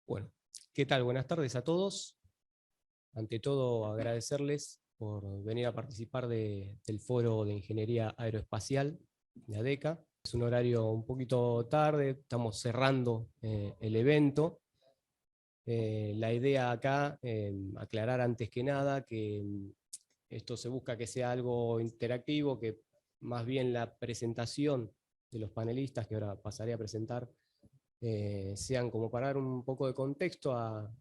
Bueno, ¿qué tal? Buenas tardes a todos. Ante todo, agradecerles por venir a participar del Foro de Ingeniería Aeroespacial de ADECA. Es un horario un poquito tarde, estamos cerrando el evento. La idea acá, aclarar antes que nada que esto se busca que sea algo interactivo, que más bien la presentación de los panelistas, que ahora pasaré a presentar, sean como para dar un poco de contexto a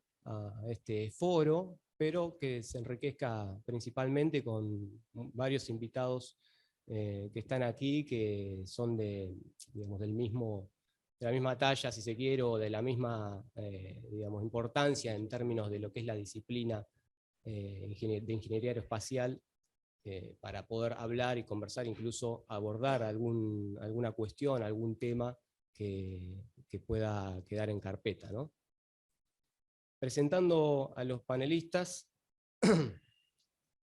este foro, pero que se enriquezca principalmente con varios invitados que están aquí, que son digamos, de la misma talla, si se quiere, o de la misma digamos, importancia en términos de lo que es la disciplina de ingeniería aeroespacial, para poder hablar y conversar, incluso abordar alguna cuestión, algún tema que pueda quedar en carpeta, ¿no? Presentando a los panelistas,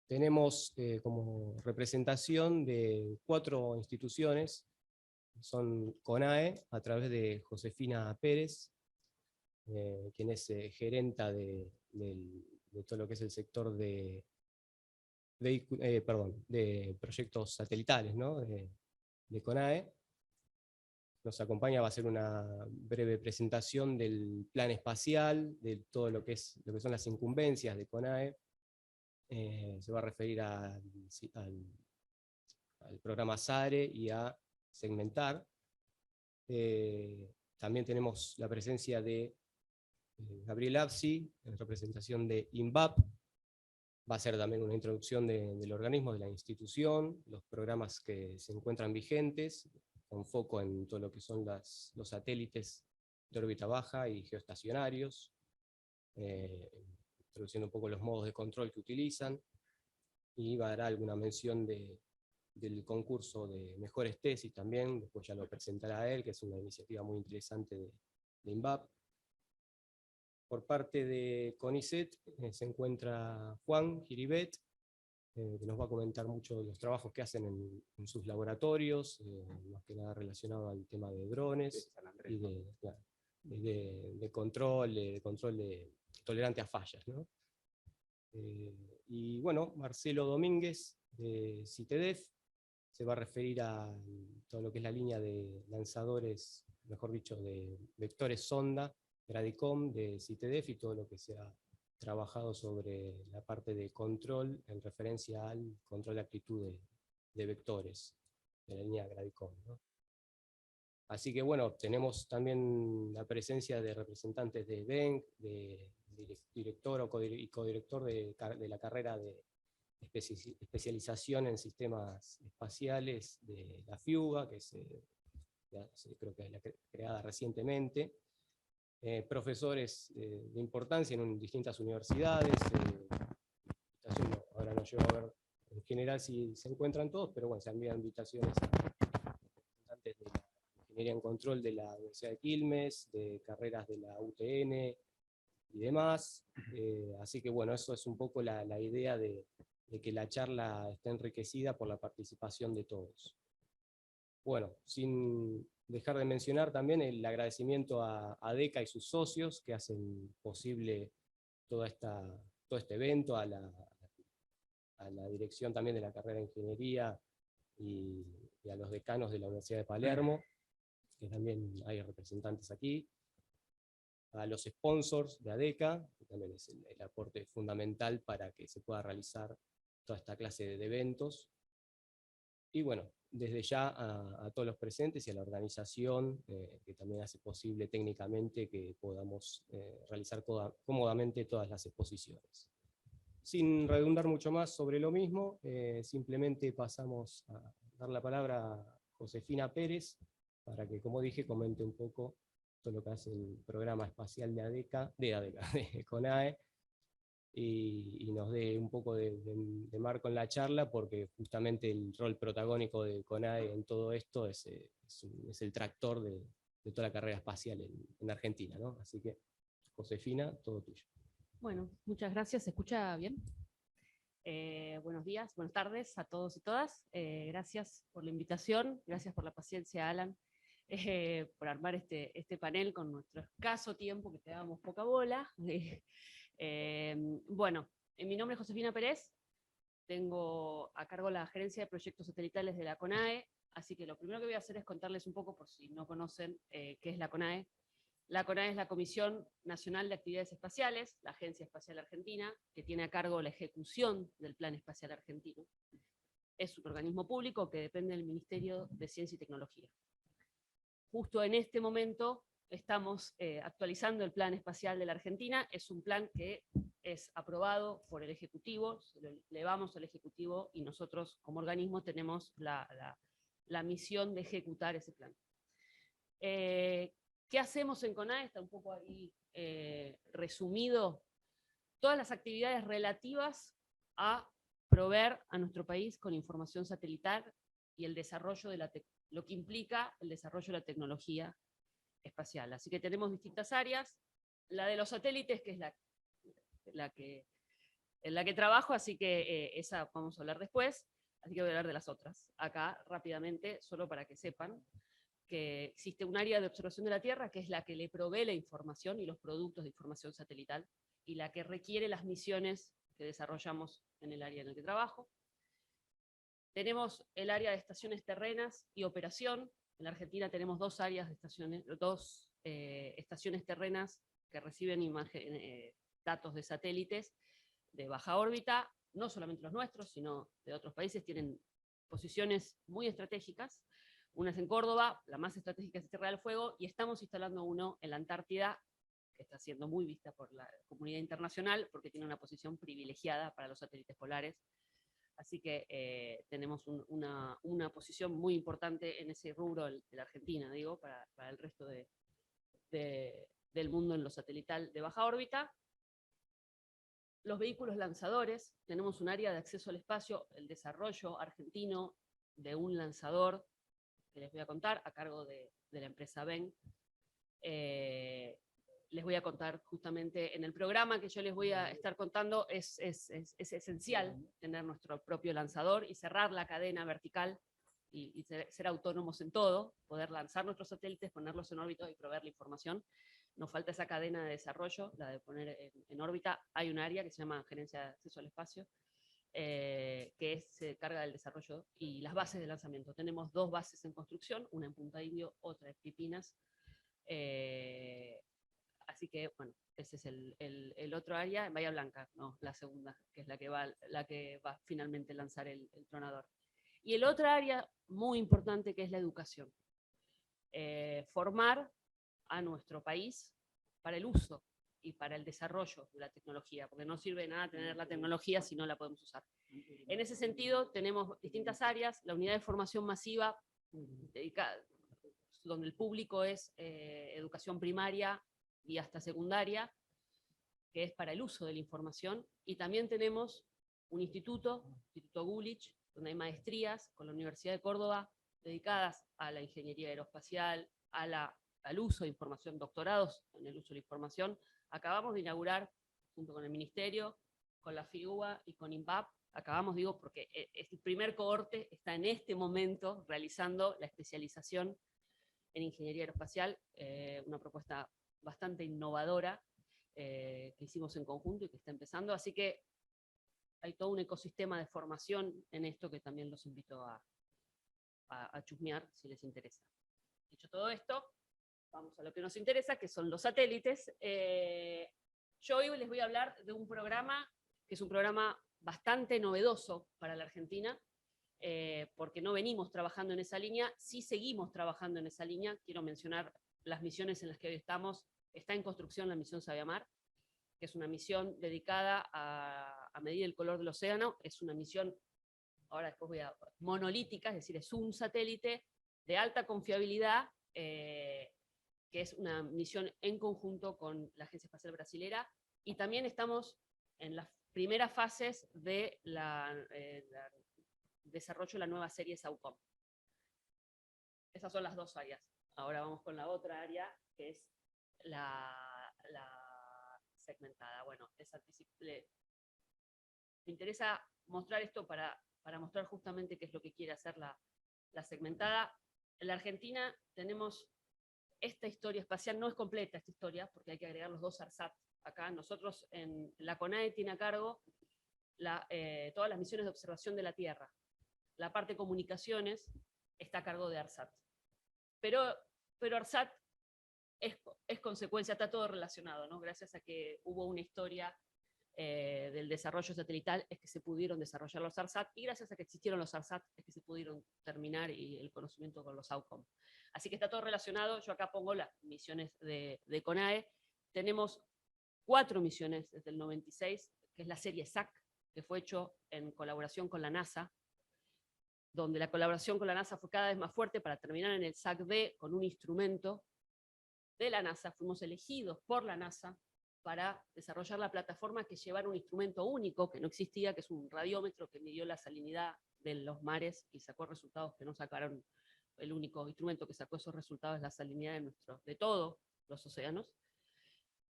tenemos como representación de 4 instituciones. Son CONAE, a través de Josefina Pérez, quien es gerenta de todo lo que es el sector de proyectos satelitales, ¿no? de CONAE. Nos acompaña, va a ser una breve presentación del plan espacial, de todo lo que son las incumbencias de CONAE. Se va a referir al programa SARE y a segmentar. También tenemos la presencia de Gabriel Absi, en representación de INVAP. Va a ser también una introducción del organismo, de la institución, los programas que se encuentran vigentes, con foco en todo lo que son los satélites de órbita baja y geoestacionarios, introduciendo un poco los modos de control que utilizan, y va a dar alguna mención del concurso de mejores tesis también, después ya lo presentará él, que es una iniciativa muy interesante de INVAP. Por parte de CONICET se encuentra Juan Giribet, que nos va a comentar mucho de los trabajos que hacen en sus laboratorios, más que nada relacionado al tema de drones y de control tolerante a fallas, ¿no? Y bueno, Marcelo Domínguez, de CITEDEF, se va a referir a todo lo que es la línea de lanzadores, mejor dicho, de vectores sonda, Gradicom, de CITEDEF, y todo lo que se ha trabajado sobre la parte de control en referencia al control de actitud de vectores de la línea Gradicom, ¿no? Así que bueno, tenemos también la presencia de representantes de DENC, de director y codirector de la carrera de especialización en sistemas espaciales de la FIUGA, que creo que es la creada recientemente, profesores de importancia en distintas universidades, ahora no llego a ver en general si se encuentran todos, pero bueno, se han enviado invitaciones a representantes de la Ingeniería en Control de la Universidad de Quilmes, de carreras de la UTN y demás. Así que bueno, eso es un poco la idea de que la charla esté enriquecida por la participación de todos. Bueno, sin dejar de mencionar también el agradecimiento a ADECA y sus socios que hacen posible todo este evento, a la dirección también de la carrera de Ingeniería y a los decanos de la Universidad de Palermo, que también hay representantes aquí, a los sponsors de ADECA, que también es el aporte fundamental para que se pueda realizar toda esta clase de eventos. Y bueno, desde ya a todos los presentes y a la organización, que también hace posible técnicamente que podamos realizar cómodamente todas las exposiciones. Sin redundar mucho más sobre lo mismo, simplemente pasamos a dar la palabra a Josefina Pérez, para que, como dije, comente un poco todo lo que hace el programa espacial de CONAE, y nos dé un poco de marco en la charla, porque justamente el rol protagónico de CONAE en todo esto es el tractor de toda la carrera espacial en Argentina, ¿no? Así que, Josefina, todo tuyo. Bueno, muchas gracias. ¿Se escucha bien? Buenos días, buenas tardes a todos y todas. Gracias por la invitación, gracias por la paciencia, Alan. por armar este panel con nuestro escaso tiempo, que te damos poca bola. Bueno, mi nombre es Josefina Pérez, tengo a cargo la gerencia de proyectos satelitales de la CONAE, así que lo primero que voy a hacer es contarles un poco, por si no conocen, qué es la CONAE. La CONAE es la Comisión Nacional de Actividades Espaciales, la Agencia Espacial Argentina, que tiene a cargo la ejecución del Plan Espacial Argentino. Es un organismo público que depende del Ministerio de Ciencia y Tecnología. Justo en este momento estamos actualizando el Plan Espacial de la Argentina. Es un plan que es aprobado por el Ejecutivo, se lo elevamos al Ejecutivo y nosotros como organismo tenemos la misión de ejecutar ese plan. ¿Qué hacemos en CONAE? Está un poco ahí resumido. Todas las actividades relativas a proveer a nuestro país con información satelital y el desarrollo de lo que implica el desarrollo de la tecnología espacial. Así que tenemos distintas áreas. La de los satélites, que es en la que trabajo, así que esa vamos a hablar después. Así que voy a hablar de las otras. Acá, rápidamente, solo para que sepan que existe un área de observación de la Tierra que es la que le provee la información y los productos de información satelital y la que requiere las misiones que desarrollamos en el área en el que trabajo. Tenemos el área de estaciones terrenas y operación. En la Argentina tenemos dos áreas de estaciones terrenas que reciben datos de satélites de baja órbita, no solamente los nuestros, sino de otros países, tienen posiciones muy estratégicas. Una es en Córdoba, la más estratégica es Tierra del Fuego, y estamos instalando uno en la Antártida, que está siendo muy vista por la comunidad internacional, porque tiene una posición privilegiada para los satélites polares. Así que tenemos una posición muy importante en ese rubro de la Argentina, digo, para el resto del mundo en lo satelital de baja órbita. Los vehículos lanzadores, tenemos un área de acceso al espacio, el desarrollo argentino de un lanzador, que les voy a contar, a cargo de la empresa BEN. Les voy a contar justamente en el programa que yo les voy a estar contando, es esencial tener nuestro propio lanzador y cerrar la cadena vertical y ser autónomos en todo, poder lanzar nuestros satélites, ponerlos en órbita y proveer la información. Nos falta esa cadena de desarrollo, la de poner en órbita. Hay un área que se llama Gerencia de Acceso al Espacio, que se carga del desarrollo y las bases de lanzamiento. Tenemos dos bases en construcción, una en Punta Indio, otra en Filipinas. Así que, bueno, ese es el otro área, en Bahía Blanca, no, la segunda, que es la que va finalmente a lanzar el tronador. Y el otro área muy importante que es la educación. Formar a nuestro país para el uso y para el desarrollo de la tecnología, porque no sirve de nada tener la tecnología si no la podemos usar. En ese sentido, tenemos distintas áreas, la unidad de formación masiva, donde el público es educación primaria y hasta secundaria, que es para el uso de la información, y también tenemos un Instituto Gulich, donde hay maestrías con la Universidad de Córdoba dedicadas a la ingeniería aeroespacial, al uso de información, doctorados en el uso de la información. Acabamos de inaugurar, junto con el Ministerio, con la FIUBA y con INVAP, digo, porque el primer cohorte está en este momento realizando la especialización en ingeniería aeroespacial, una propuesta bastante innovadora que hicimos en conjunto y que está empezando, así que hay todo un ecosistema de formación en esto que también los invito a chusmear si les interesa. Dicho todo esto, vamos a lo que nos interesa, que son los satélites. Yo hoy les voy a hablar de un programa que es un programa bastante novedoso para la Argentina, porque no venimos trabajando en esa línea, sí seguimos trabajando en esa línea. Quiero mencionar las misiones en las que hoy estamos. Está en construcción la misión Sabiamar, que es una misión dedicada a medir el color del océano. Es una misión, ahora después monolítica, es decir, es un satélite de alta confiabilidad, que es una misión en conjunto con la Agencia Espacial Brasilera, y también estamos en las primeras fases de desarrollo de la nueva serie SAUCOM. Esas son las dos áreas. Ahora vamos con la otra área, que es la segmentada. Bueno, me interesa mostrar esto para mostrar justamente qué es lo que quiere hacer la segmentada. En la Argentina tenemos esta historia espacial, no es completa esta historia, porque hay que agregar los 2 ARSAT acá. Nosotros en la CONAE tiene a cargo todas las misiones de observación de la Tierra. La parte de comunicaciones está a cargo de ARSAT. Pero ARSAT es consecuencia, está todo relacionado, ¿no? Gracias a que hubo una historia del desarrollo satelital es que se pudieron desarrollar los ARSAT, y gracias a que existieron los ARSAT es que se pudieron terminar y el conocimiento con los AUCOM. Así que está todo relacionado. Yo acá pongo las misiones de CONAE. Tenemos 4 misiones desde el 96, que es la serie SAC, que fue hecho en colaboración con la NASA, donde la colaboración con la NASA fue cada vez más fuerte para terminar en el SAC-D con un instrumento de la NASA. Fuimos elegidos por la NASA para desarrollar la plataforma que llevara un instrumento único que no existía, que es un radiómetro que midió la salinidad de los mares y sacó resultados que no sacaron. El único instrumento que sacó esos resultados es la salinidad de todos los océanos.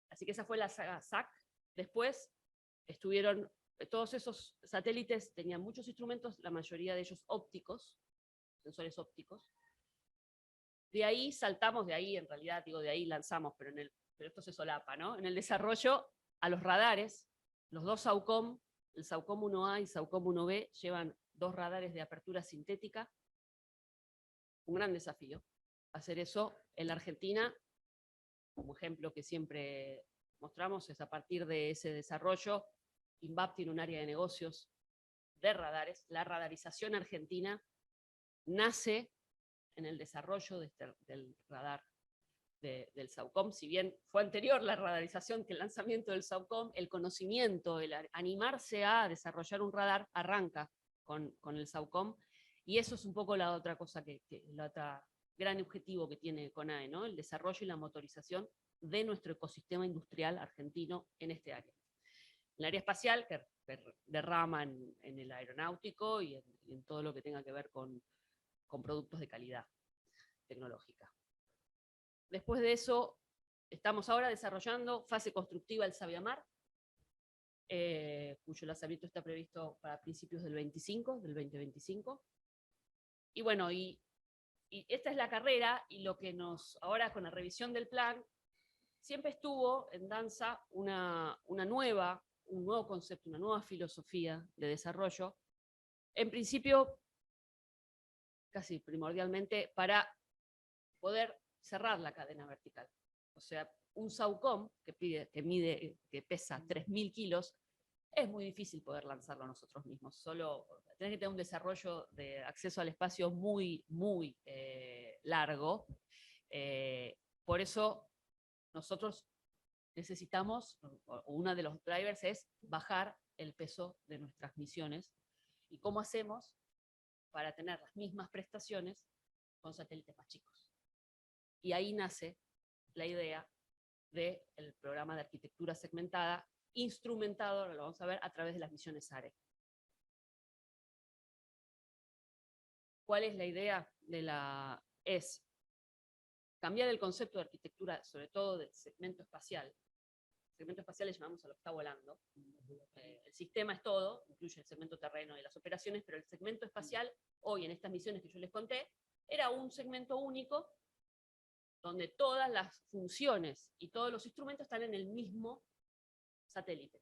Así que esa fue la saga SAC. Después estuvieron, todos esos satélites tenían muchos instrumentos, la mayoría de ellos ópticos, sensores ópticos. De ahí saltamos, de ahí en realidad, digo, de ahí lanzamos, pero esto se solapa, ¿no? En el desarrollo a los radares, los 2 SAUCOM, el SAUCOM 1A y SAUCOM 1B, llevan 2 radares de apertura sintética. Un gran desafío hacer eso en la Argentina. Como ejemplo que siempre mostramos es a partir de ese desarrollo, INVAP tiene un área de negocios de radares. La radarización argentina nace en el desarrollo del radar del SAUCOM. Si bien fue anterior la radarización que el lanzamiento del SAUCOM, el conocimiento, el animarse a desarrollar un radar arranca con el SAUCOM, y eso es un poco la otra cosa, la otra gran objetivo que tiene CONAE, ¿no? El desarrollo y la motorización de nuestro ecosistema industrial argentino en este área. En el área espacial, que derrama en el aeronáutico y en todo lo que tenga que ver con productos de calidad tecnológica. Después de eso, estamos ahora desarrollando fase constructiva del Sabiamar, cuyo lanzamiento está previsto para principios del 2025. Y bueno, y esta es la carrera, y lo que ahora con la revisión del plan, siempre estuvo en danza un nuevo concepto, una nueva filosofía de desarrollo, en principio, casi primordialmente, para poder cerrar la cadena vertical. O sea, un SAUCOM que pesa 3.000 kilos, es muy difícil poder lanzarlo nosotros mismos. Solo tenés que tener un desarrollo de acceso al espacio muy, muy largo. Por eso nosotros necesitamos, uno de los drivers es bajar el peso de nuestras misiones. ¿Y cómo hacemos para tener las mismas prestaciones con satélites más chicos? Y ahí nace la idea del programa de arquitectura segmentada, instrumentado, ahora lo vamos a ver, a través de las misiones ARE. ¿Cuál es la idea? Es cambiar el concepto de arquitectura, sobre todo del segmento espacial. El segmento espacial le llamamos a lo que está volando. El sistema es todo, incluye el segmento terreno y las operaciones, pero el segmento espacial, hoy en estas misiones que yo les conté, era un segmento único donde todas las funciones y todos los instrumentos están en el mismo satélite.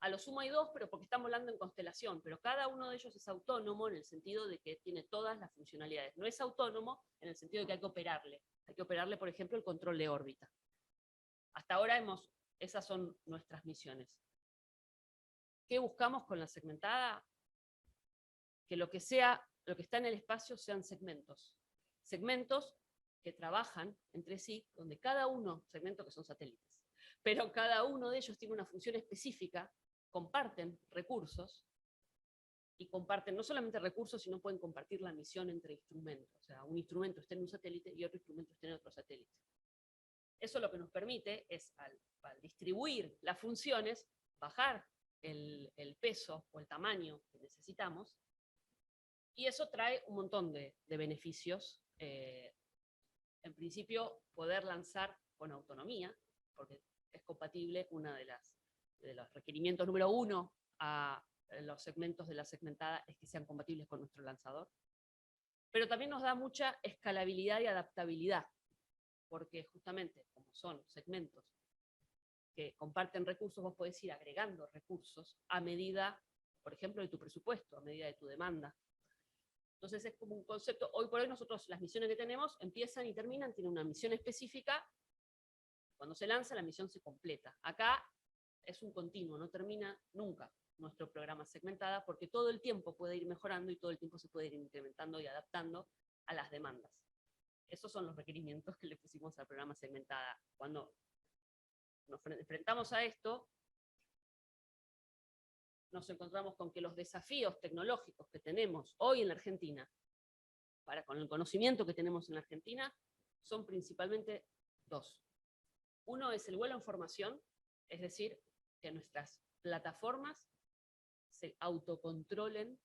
A lo sumo hay 2, pero porque estamos hablando en constelación, pero cada uno de ellos es autónomo en el sentido de que tiene todas las funcionalidades. No es autónomo en el sentido de que hay que operarle. Hay que operarle, por ejemplo, el control de órbita. Hasta ahora esas son nuestras misiones. ¿Qué buscamos con la segmentada? Que lo que está en el espacio sean segmentos. Segmentos que trabajan entre sí, donde segmentos que son satélites, pero cada uno de ellos tiene una función específica, comparten recursos, y comparten no solamente recursos, sino pueden compartir la misión entre instrumentos. O sea, un instrumento está en un satélite y otro instrumento está en otro satélite. Eso lo que nos permite es, al distribuir las funciones, bajar el peso o el tamaño que necesitamos, y eso trae un montón de beneficios. En principio, poder lanzar con autonomía, porque es compatible, uno de los requerimientos número 1 a los segmentos de la segmentada es que sean compatibles con nuestro lanzador. pero también nos da mucha escalabilidad y adaptabilidad, porque justamente como son segmentos que comparten recursos, vos podés ir agregando recursos a medida, por ejemplo, de tu presupuesto, a medida de tu demanda. Entonces es como un concepto, hoy por hoy nosotros las misiones que tenemos empiezan y terminan, tienen una misión específica, cuando se lanza la misión se completa. Acá es un continuo, no termina nunca nuestro programa segmentada, porque todo el tiempo puede ir mejorando y todo el tiempo se puede ir incrementando y adaptando a las demandas. Esos son los requerimientos que le pusimos al programa segmentada. Cuando nos enfrentamos a esto, nos encontramos con que los desafíos tecnológicos que tenemos hoy en la Argentina, con el conocimiento que tenemos en la Argentina, son principalmente dos. Uno es el vuelo en formación, es decir, que nuestras plataformas se autocontrolen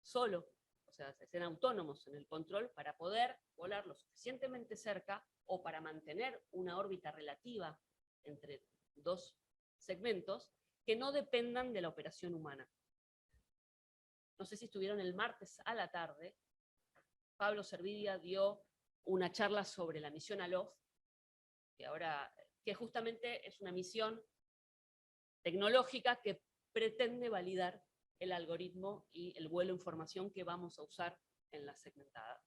solo, o sea, sean autónomos en el control para poder volar lo suficientemente cerca o para mantener una órbita relativa entre dos segmentos que no dependan de la operación humana. No sé si estuvieron el martes a la tarde, Pablo Servidia dio una charla sobre la misión ALOF, que justamente es una misión tecnológica que pretende validar el algoritmo y el vuelo en formación que vamos a usar en la segmentada.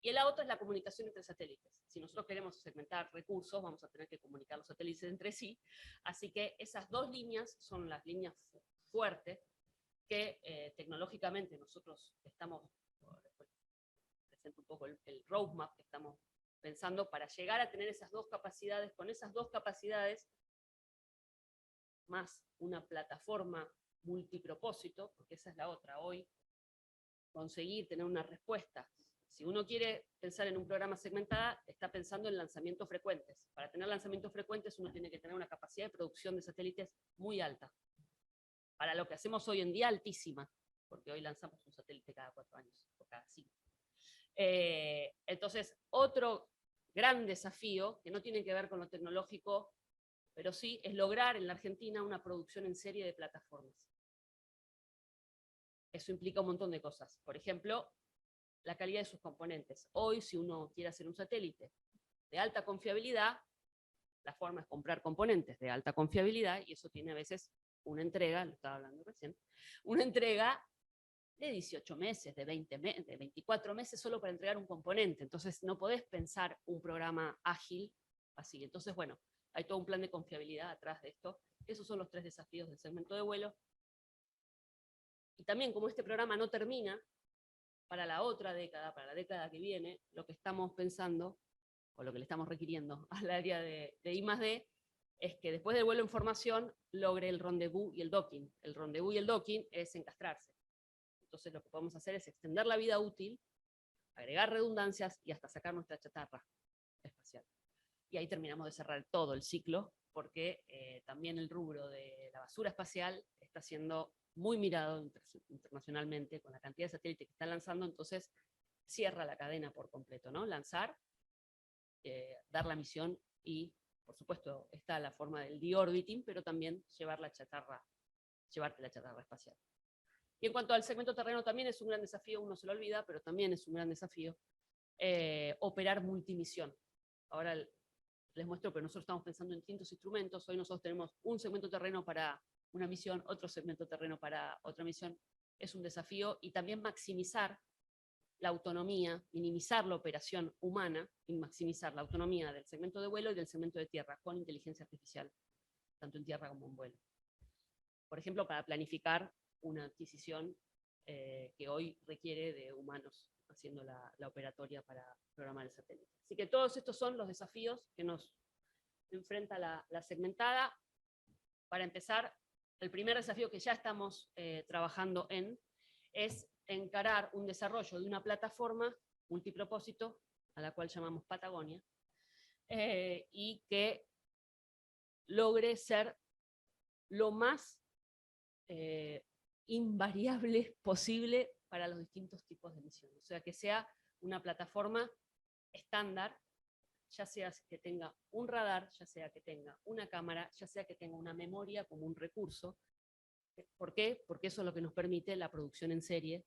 Y la otra es la comunicación entre satélites. Si nosotros queremos segmentar recursos, vamos a tener que comunicar los satélites entre sí. Así que esas dos líneas son las líneas fuertes que tecnológicamente nosotros estamos, presento un poco el roadmap que estamos pensando para llegar a tener esas dos capacidades, con esas dos capacidades, más una plataforma multipropósito, porque esa es la otra, hoy conseguir tener una respuesta. Si uno quiere pensar en un programa segmentada, está pensando en lanzamientos frecuentes. Para tener lanzamientos frecuentes uno tiene que tener una capacidad de producción de satélites muy alta. Para lo que hacemos hoy en día, altísima, porque hoy lanzamos un satélite cada 4 años, o cada 5. Entonces, otro gran desafío, que no tiene que ver con lo tecnológico, pero sí es lograr en la Argentina una producción en serie de plataformas. Eso implica un montón de cosas. Por ejemplo, la calidad de sus componentes. Hoy, si uno quiere hacer un satélite de alta confiabilidad, la forma es comprar componentes de alta confiabilidad, y eso tiene a veces una entrega, lo estaba hablando recién, una entrega de 18 meses, de 24 meses solo para entregar un componente. Entonces no podés pensar un programa ágil así. Entonces, bueno, hay todo un plan de confiabilidad atrás de esto. Esos son los 3 desafíos del segmento de vuelo. Y también, como este programa no termina, para la otra década, para la década que viene, lo que estamos pensando, o lo que le estamos requiriendo al área de I+D, es que después del vuelo en formación logre el rendezvous y el docking. El rendezvous y el docking es encastrarse. Entonces lo que podemos hacer es extender la vida útil, agregar redundancias y hasta sacar nuestra chatarra espacial. Y ahí terminamos de cerrar todo el ciclo, porque también el rubro de la basura espacial está siendo muy mirado internacionalmente con la cantidad de satélites que están lanzando. Entonces cierra la cadena por completo, ¿no? Lanzar, dar la misión y, por supuesto, está la forma del deorbiting, pero también llevarte la chatarra espacial. Y en cuanto al segmento terreno, también es un gran desafío, uno se lo olvida, pero también es un gran desafío operar multimisión. Ahora les muestro que nosotros estamos pensando en distintos instrumentos. Hoy nosotros tenemos un segmento terreno para una misión, otro segmento terreno para otra misión. Es un desafío, y también maximizar la autonomía, minimizar la operación humana y maximizar la autonomía del segmento de vuelo y del segmento de tierra con inteligencia artificial, tanto en tierra como en vuelo. Por ejemplo, para planificar una adquisición que hoy requiere de humanos haciendo la operatoria para programar el satélite. Así que todos estos son los desafíos que nos enfrenta la segmentada. Para empezar, el primer desafío que ya estamos trabajando es encarar un desarrollo de una plataforma multipropósito, a la cual llamamos Patagonia, y que logre ser lo más invariable posible para los distintos tipos de misiones. O sea, que sea una plataforma estándar, ya sea que tenga un radar, ya sea que tenga una cámara, ya sea que tenga una memoria como un recurso. ¿Por qué? Porque eso es lo que nos permite la producción en serie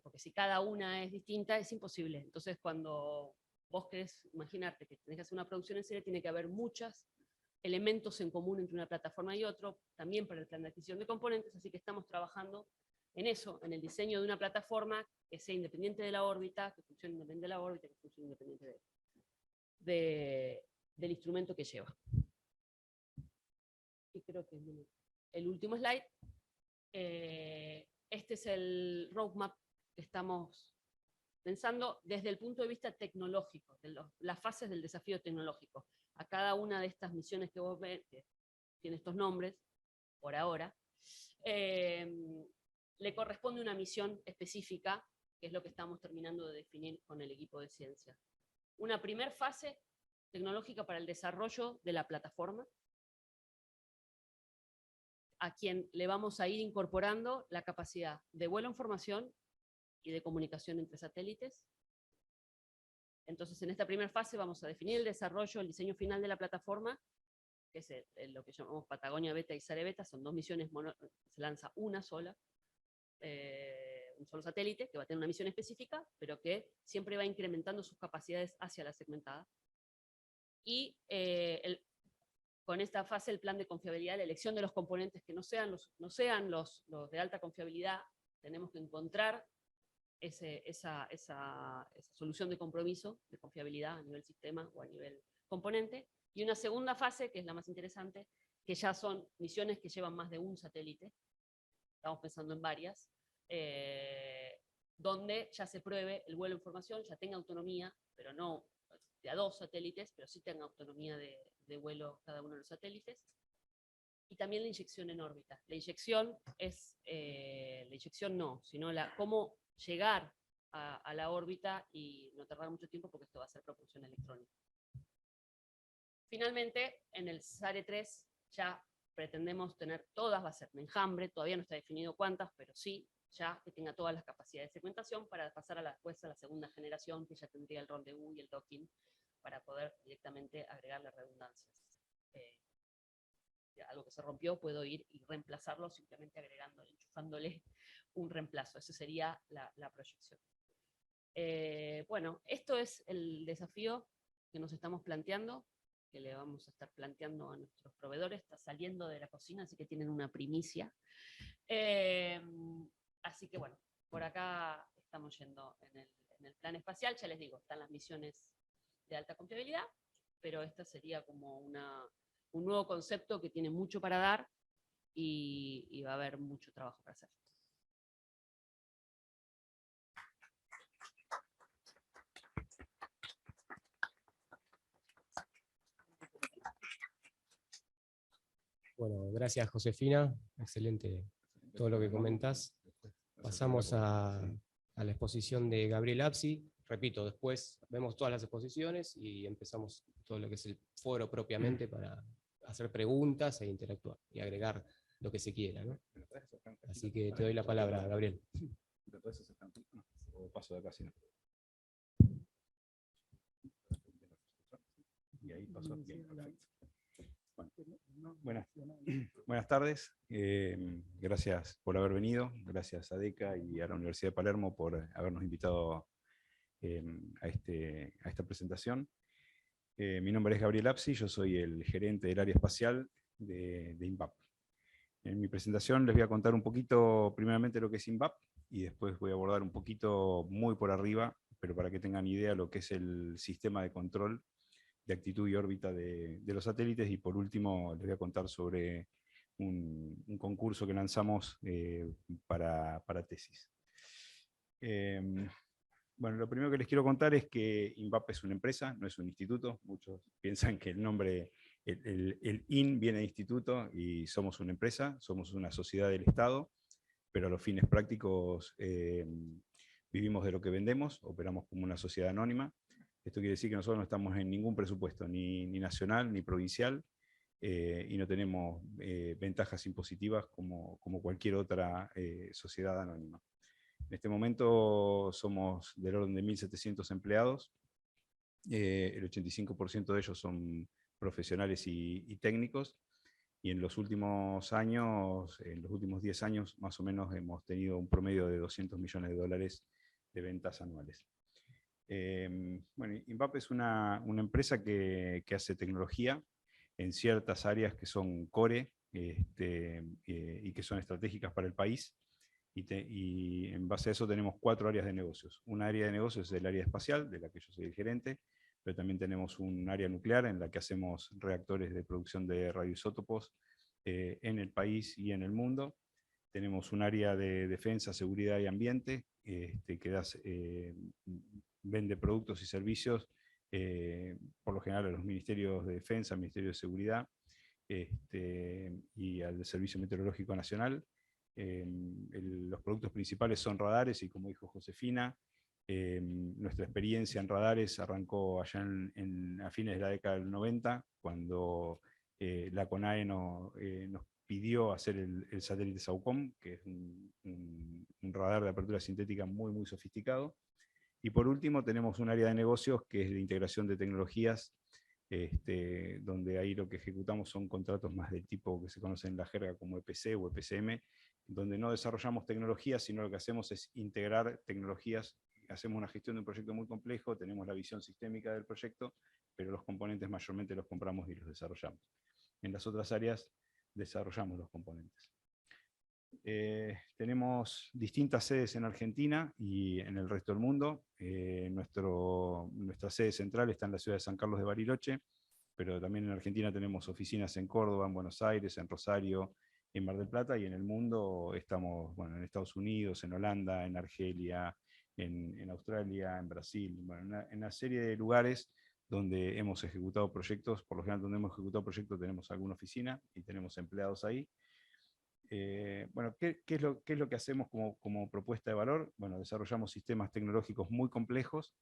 porque si cada una es distinta, es imposible. Entonces, cuando vos querés imaginarte que tenés que hacer una producción en serie, tiene que haber muchos elementos en común entre una plataforma y otra, también para el plan de adquisición de componentes, así que estamos trabajando en eso, en el diseño de una plataforma que sea independiente de la órbita, que funcione independiente de la órbita, que funcione independiente del instrumento que lleva. Y creo que el último slide. Este es el roadmap que estamos pensando desde el punto de vista tecnológico, de las fases del desafío tecnológico. A cada una de estas misiones que vos ves, que tiene estos nombres, por ahora, le corresponde una misión específica, que es lo que estamos terminando de definir con el equipo de ciencia. Una primera fase tecnológica para el desarrollo de la plataforma, a quien le vamos a ir incorporando la capacidad de vuelo en formación y de comunicación entre satélites. Entonces, en esta primera fase vamos a definir el desarrollo, el diseño final de la plataforma, que es lo que llamamos Patagonia Beta y Sare Beta, son dos misiones, se lanza una sola, un solo satélite, que va a tener una misión específica, pero que siempre va incrementando sus capacidades hacia la segmentada. Y con esta fase el plan de confiabilidad, la elección de los componentes que no sean los de alta confiabilidad, tenemos que encontrar esa solución de compromiso, de confiabilidad a nivel sistema o a nivel componente. Y una segunda fase, que es la más interesante, que ya son misiones que llevan más de un satélite, estamos pensando en varias, donde ya se pruebe el vuelo en formación, ya tenga autonomía, pero no de a 2 satélites, pero sí tenga autonomía de vuelo cada uno de los satélites. Y también la inyección en órbita. La inyección no, sino cómo llegar a la órbita y no tardar mucho tiempo, porque esto va a ser propulsión electrónica. Finalmente, en el SARE 3 ya pretendemos tener todas, va a ser un enjambre, todavía no está definido cuántas, pero sí, ya que tenga todas las capacidades de segmentación para pasar después a la segunda generación, que ya tendría el rol de U y el docking, para poder directamente agregarle redundancias. Algo que se rompió, puedo ir y reemplazarlo simplemente enchufándole un reemplazo. Esa sería la proyección. Bueno, esto es el desafío que nos estamos planteando, que le vamos a estar planteando a nuestros proveedores. Está saliendo de la cocina, así que tienen una primicia. Así que bueno, por acá estamos yendo en el plan espacial. Ya les digo, están las misiones de alta confiabilidad, pero esta sería como un nuevo concepto que tiene mucho para dar y va a haber mucho trabajo para hacer. Bueno, gracias Josefina, excelente todo lo que comentás. Pasamos a la exposición de Gabriel Apsi. Repito, después vemos todas las exposiciones y empezamos todo lo que es el foro propiamente para hacer preguntas e interactuar y agregar lo que se quiera, ¿no? Así que te doy la palabra, Gabriel. O paso de acá, si no. Y ahí pasó bien, perfecto. Bueno, buenas tardes. Gracias por haber venido. Gracias a DECA y a la Universidad de Palermo por habernos invitado a esta presentación. Mi nombre es Gabriel Apsi, yo soy el gerente del área espacial de INVAP. En mi presentación les voy a contar un poquito, primeramente, lo que es INVAP, y después voy a abordar un poquito, muy por arriba, pero para que tengan idea, lo que es el sistema de control de actitud y órbita de los satélites, y por último les voy a contar sobre un concurso que lanzamos para tesis. Bueno, lo primero que les quiero contar es que INVAP es una empresa, no es un instituto. Muchos piensan que el nombre, el IN viene de instituto, y somos una empresa, somos una sociedad del Estado, pero a los fines prácticos vivimos de lo que vendemos, operamos como una sociedad anónima. Esto quiere decir que nosotros no estamos en ningún presupuesto, ni nacional ni provincial, y no tenemos ventajas impositivas como cualquier otra sociedad anónima. En este momento somos del orden de 1.700 empleados, el 85% de ellos son profesionales y técnicos, y en los últimos años, en los últimos 10 años, más o menos hemos tenido un promedio de $200 millones de ventas anuales. Bueno, INVAP es una empresa que hace tecnología en ciertas áreas que son core y que son estratégicas para el país. Y en base a eso tenemos 4 áreas de negocios. Una área de negocios es el área espacial, de la que yo soy el gerente, pero también tenemos un área nuclear en la que hacemos reactores de producción de radioisótopos en el país y en el mundo. Tenemos un área de defensa, seguridad y ambiente, que vende productos y servicios, por lo general a los ministerios de defensa, ministerio de seguridad, y al Servicio Meteorológico Nacional. Los productos principales son radares y, como dijo Josefina, nuestra experiencia en radares arrancó allá a fines de la década del 90, cuando la CONAE nos pidió hacer el satélite SAOCOM, que es un radar de apertura sintética muy, muy sofisticado. Y por último tenemos un área de negocios que es de integración de tecnologías, donde ahí lo que ejecutamos son contratos más del tipo que se conoce en la jerga como EPC o EPCM, donde no desarrollamos tecnologías, sino lo que hacemos es integrar tecnologías. Hacemos una gestión de un proyecto muy complejo, tenemos la visión sistémica del proyecto, pero los componentes mayormente los compramos y los desarrollamos. En las otras áreas desarrollamos los componentes. Tenemos distintas sedes en Argentina y en el resto del mundo. Nuestra sede central está en la ciudad de San Carlos de Bariloche, pero también en Argentina tenemos oficinas en Córdoba, en Buenos Aires, en Rosario, en Mar del Plata, y en el mundo estamos en Estados Unidos, en Holanda, en Argelia, en Australia, en Brasil, en una serie de lugares donde hemos ejecutado proyectos. Por lo general, donde hemos ejecutado proyectos tenemos alguna oficina y tenemos empleados ahí. Bueno, ¿qué es lo que hacemos como propuesta de valor? Bueno, desarrollamos sistemas tecnológicos muy complejos,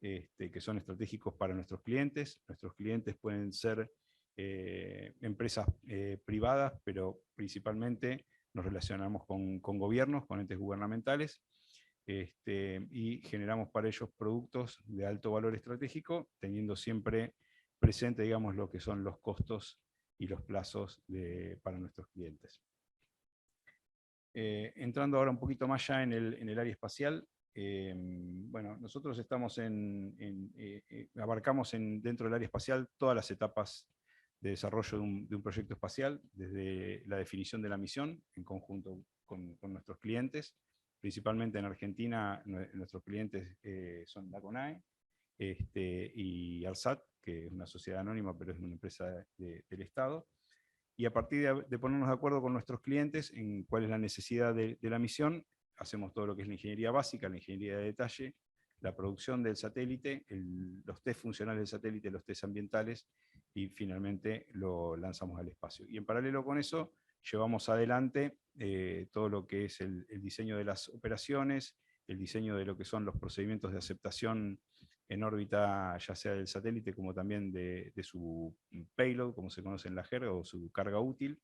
que son estratégicos para nuestros clientes. Nuestros clientes pueden ser empresas privadas, pero principalmente nos relacionamos con gobiernos, con entes gubernamentales, y generamos para ellos productos de alto valor estratégico, teniendo siempre presente, digamos, lo que son los costos y los plazos para nuestros clientes. Entrando ahora un poquito más ya en el área espacial, bueno, nosotros estamos abarcamos dentro del área espacial todas las etapas de desarrollo de un proyecto espacial, desde la definición de la misión en conjunto con nuestros clientes. Principalmente en Argentina, nuestros clientes son la CONAE y ARSAT, que es una sociedad anónima, pero es una empresa del Estado. Y a partir de ponernos de acuerdo con nuestros clientes en cuál es la necesidad de la misión, hacemos todo lo que es la ingeniería básica, la ingeniería de detalle, la producción del satélite, los test funcionales del satélite, los test ambientales, y finalmente lo lanzamos al espacio. Y en paralelo con eso, llevamos adelante todo lo que es el diseño de las operaciones, el diseño de lo que son los procedimientos de aceptación en órbita, ya sea del satélite como también de su payload, como se conoce en la jerga, o su carga útil.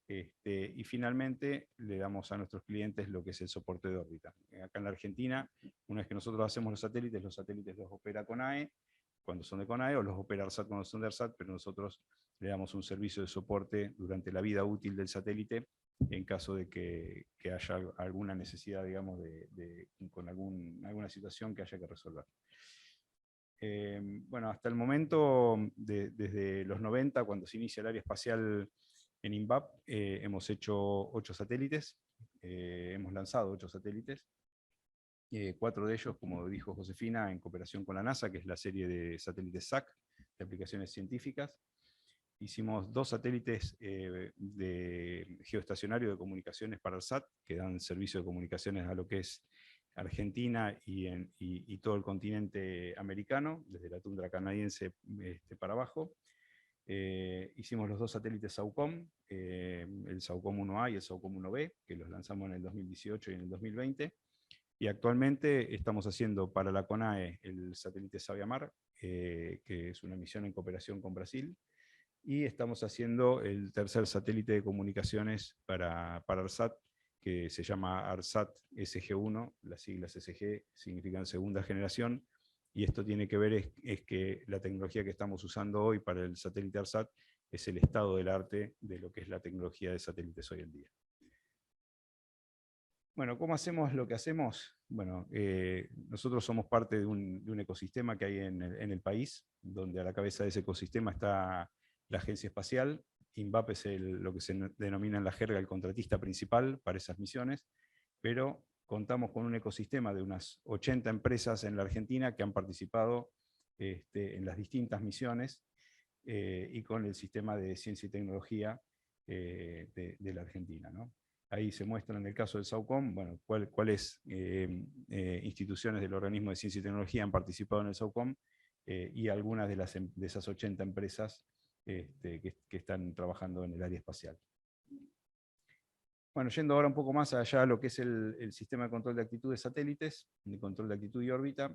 Y finalmente le damos a nuestros clientes lo que es el soporte de órbita. Acá en la Argentina, una vez que nosotros hacemos los satélites los opera CONAE cuando son de CONAE, o los opera ARSAT cuando son de ARSAT, pero nosotros le damos un servicio de soporte durante la vida útil del satélite, en caso de que haya alguna necesidad, digamos, con alguna situación que haya que resolver. Bueno, hasta el momento, desde los 90, cuando se inicia el área espacial en INVAP, hemos hecho 8 satélites, hemos lanzado 8 satélites, 4 de ellos, como dijo Josefina, en cooperación con la NASA, que es la serie de satélites SAC, de aplicaciones científicas. Hicimos 2 satélites de geoestacionario de comunicaciones para el SAT, que dan servicio de comunicaciones a lo que es Argentina y todo el continente americano, desde la tundra canadiense para abajo. Hicimos los 2 satélites SAOCOM, el SAOCOM 1A y el SAOCOM 1B, que los lanzamos en el 2018 y en el 2020. Y actualmente estamos haciendo para la CONAE el satélite Sabiamar, que es una misión en cooperación con Brasil. Y estamos haciendo el tercer satélite de comunicaciones para ARSAT, que se llama ARSAT SG1, las siglas SG significan segunda generación, y esto tiene que ver es que la tecnología que estamos usando hoy para el satélite ARSAT es el estado del arte de lo que es la tecnología de satélites hoy en día. Bueno, ¿cómo hacemos lo que hacemos? Bueno, nosotros somos parte de un ecosistema que hay en el país, donde a la cabeza de ese ecosistema está la Agencia Espacial. INVAP es lo que se denomina en la jerga el contratista principal para esas misiones, pero contamos con un ecosistema de unas 80 empresas en la Argentina que han participado en las distintas misiones y con el sistema de ciencia y tecnología de la Argentina, ¿no? Ahí se muestra en el caso del SAUCOM, bueno, cuáles instituciones del organismo de ciencia y tecnología han participado en el SAUCOM y algunas de esas 80 empresas que están trabajando en el área espacial. Bueno, yendo ahora un poco más allá a lo que es el sistema de control de actitud de satélites, de control de actitud y órbita.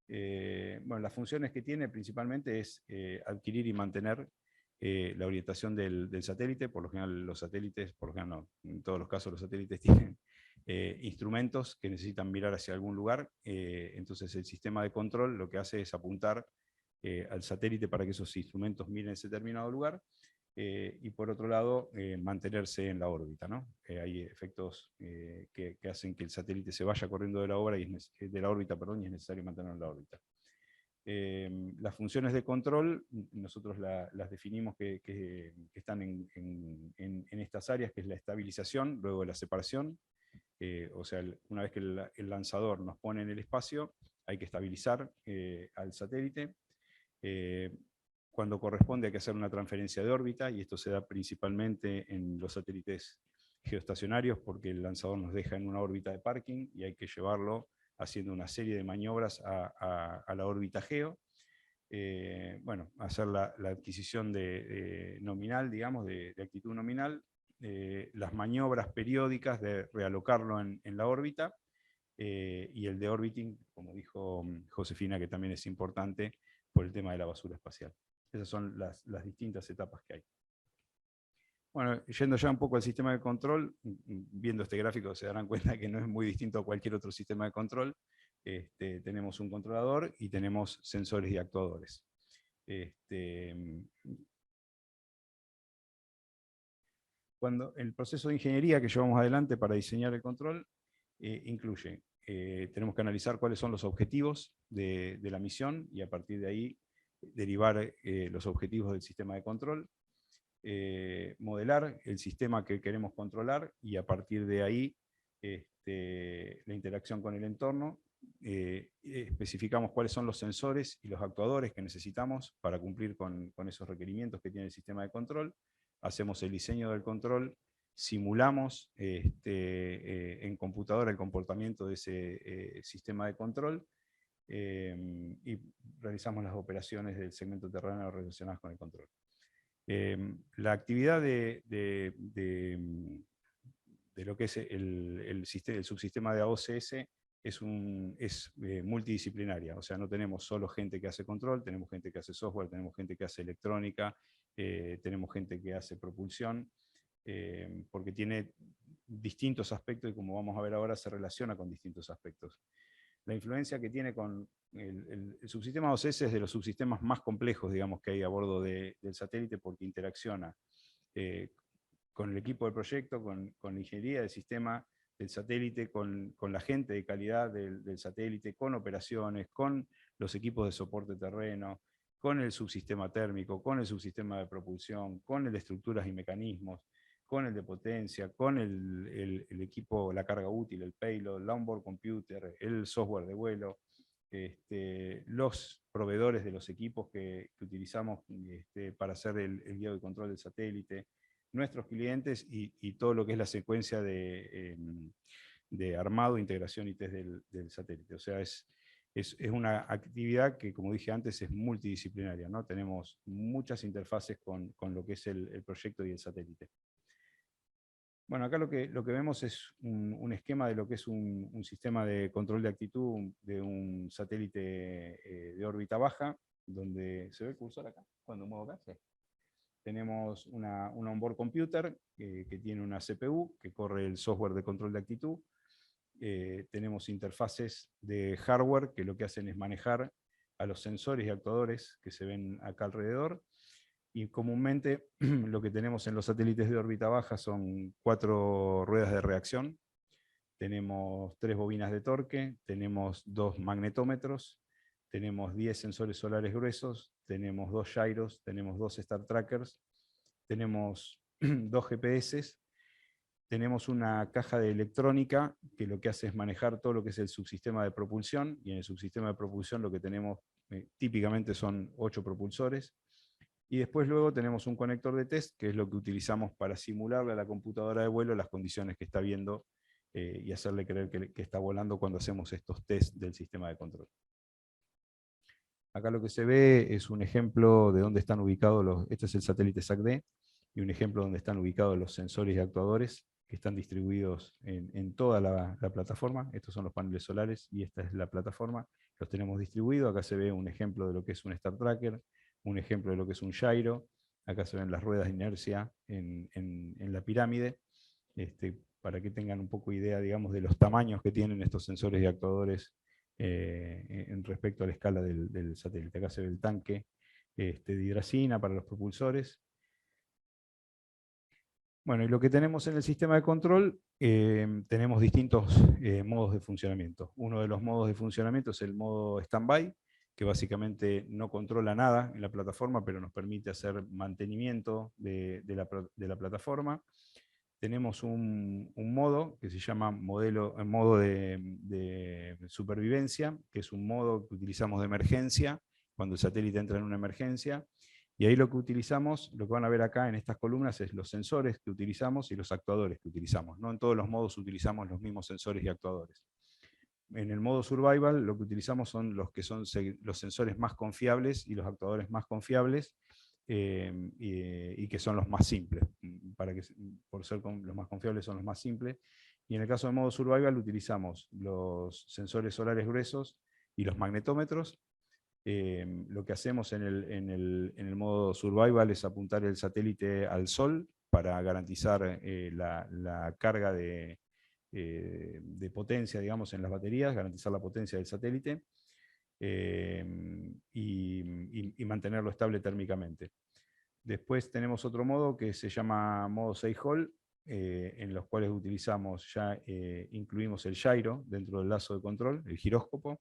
Bueno, las funciones que tiene principalmente es adquirir y mantener la orientación del satélite. Por lo general los satélites, por lo general no, en todos los casos los satélites tienen instrumentos que necesitan mirar hacia algún lugar, entonces el sistema de control lo que hace es apuntar al satélite para que esos instrumentos miren ese determinado lugar, y por otro lado mantenerse en la órbita, ¿no? Hay efectos que hacen que el satélite se vaya corriendo de la órbita, y es necesario mantenerlo en la órbita. Las funciones de control, nosotros las definimos que están en estas áreas, que es la estabilización, luego de la separación. O sea, una vez que el lanzador nos pone en el espacio, hay que estabilizar al satélite. Cuando corresponde hay que hacer una transferencia de órbita, y esto se da principalmente en los satélites geoestacionarios, porque el lanzador nos deja en una órbita de parking y hay que llevarlo haciendo una serie de maniobras a la órbita geo. Bueno, hacer la adquisición nominal, digamos, de actitud nominal, las maniobras periódicas de realocarlo en la órbita, y el de orbiting, como dijo Josefina, que también es importante por el tema de la basura espacial. Esas son las distintas etapas que hay. Bueno, yendo ya un poco al sistema de control, viendo este gráfico se darán cuenta que no es muy distinto a cualquier otro sistema de control. Tenemos un controlador y tenemos sensores y actuadores. Cuando el proceso de ingeniería que llevamos adelante para diseñar el control incluye, tenemos que analizar cuáles son los objetivos de la misión y a partir de ahí derivar los objetivos del sistema de control, modelar el sistema que queremos controlar y a partir de ahí la interacción con el entorno. Especificamos cuáles son los sensores y los actuadores que necesitamos para cumplir con esos requerimientos que tiene el sistema de control. Hacemos el diseño del control, simulamos en computadora el comportamiento de ese sistema de control, y realizamos las operaciones del segmento terreno relacionadas con el control. La actividad de lo que es el subsistema de AOCS es multidisciplinaria, o sea, no tenemos solo gente que hace control, tenemos gente que hace software, tenemos gente que hace electrónica, tenemos gente que hace propulsión, porque tiene distintos aspectos y como vamos a ver ahora se relaciona con distintos aspectos. La influencia que tiene con el subsistema AOCS es de los subsistemas más complejos, digamos, que hay a bordo del satélite, porque interacciona con el equipo del proyecto, con la ingeniería del sistema del satélite, con la gente de calidad del satélite, con operaciones, con los equipos de soporte terreno, con el subsistema térmico, con el subsistema de propulsión, con el de estructuras y mecanismos, con el de potencia, con el equipo, la carga útil, el payload, el onboard computer, el software de vuelo, los proveedores de los equipos que utilizamos para hacer el guiado y control del satélite, nuestros clientes y todo lo que es la secuencia de armado, integración y test del satélite. O sea, es una actividad que, como dije antes, es multidisciplinaria, ¿no? Tenemos muchas interfaces con lo que es el proyecto y el satélite. Bueno, acá lo que vemos es un esquema de lo que es un sistema de control de actitud de un satélite de órbita baja, donde se ve el cursor acá, cuando muevo acá. Sí. Tenemos un onboard computer que tiene una CPU que corre el software de control de actitud. Tenemos interfaces de hardware que lo que hacen es manejar a los sensores y actuadores que se ven acá alrededor. Y comúnmente lo que tenemos en los satélites de órbita baja son 4 ruedas de reacción, tenemos 3 bobinas de torque, tenemos 2 magnetómetros, tenemos 10 sensores solares gruesos, tenemos 2 gyros, tenemos 2 Star Trackers, tenemos 2 GPS, tenemos una caja de electrónica que lo que hace es manejar todo lo que es el subsistema de propulsión, y en el subsistema de propulsión lo que tenemos típicamente son 8 propulsores, y después luego tenemos un conector de test, que es lo que utilizamos para simularle a la computadora de vuelo las condiciones que está viendo y hacerle creer que está volando cuando hacemos estos test del sistema de control. Acá lo que se ve es un ejemplo de dónde están ubicados este es el satélite SAC-D, y un ejemplo donde están ubicados los sensores y actuadores que están distribuidos en toda la plataforma. Estos son los paneles solares y esta es la plataforma. Los tenemos distribuidos. Acá se ve un ejemplo de lo que es un Star Tracker, un ejemplo de lo que es un gyro. Acá se ven las ruedas de inercia en la pirámide, para que tengan un poco idea, digamos, de los tamaños que tienen estos sensores y actuadores en respecto a la escala del satélite. Acá se ve el tanque de hidracina para los propulsores. Bueno, y lo que tenemos en el sistema de control, tenemos distintos modos de funcionamiento. Uno de los modos de funcionamiento es el modo stand-by, que básicamente no controla nada en la plataforma, pero nos permite hacer mantenimiento de la plataforma. Tenemos un modo que se llama modo de supervivencia, que es un modo que utilizamos de emergencia, cuando el satélite entra en una emergencia. Y ahí lo que utilizamos, lo que van a ver acá en estas columnas, es los sensores que utilizamos y los actuadores que utilizamos. No en todos los modos utilizamos los mismos sensores y actuadores. En el modo survival lo que utilizamos son los sensores más confiables y los actuadores más confiables, y que son los más simples. Por ser los más confiables son los más simples. Y en el caso del modo survival utilizamos los sensores solares gruesos y los magnetómetros. Lo que hacemos en el modo survival es apuntar el satélite al sol para garantizar la carga de potencia, digamos, en las baterías, garantizar la potencia del satélite y mantenerlo estable térmicamente. Después tenemos otro modo que se llama modo 6 hall, en los cuales utilizamos, incluimos el gyro dentro del lazo de control, el giróscopo,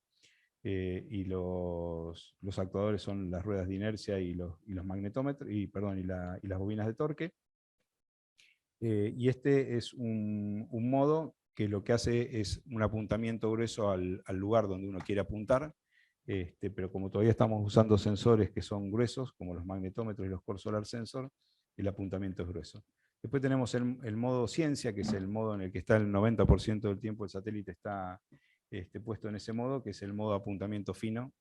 y los actuadores son las ruedas de inercia y los magnetómetros, y las bobinas de torque. Y este es un modo que lo que hace es un apuntamiento grueso al lugar donde uno quiere apuntar, pero como todavía estamos usando sensores que son gruesos, como los magnetómetros y los core solar sensor, el apuntamiento es grueso. Después tenemos el modo ciencia, que es el modo en el que está el 90% del tiempo el satélite está puesto en ese modo, que es el modo apuntamiento fino.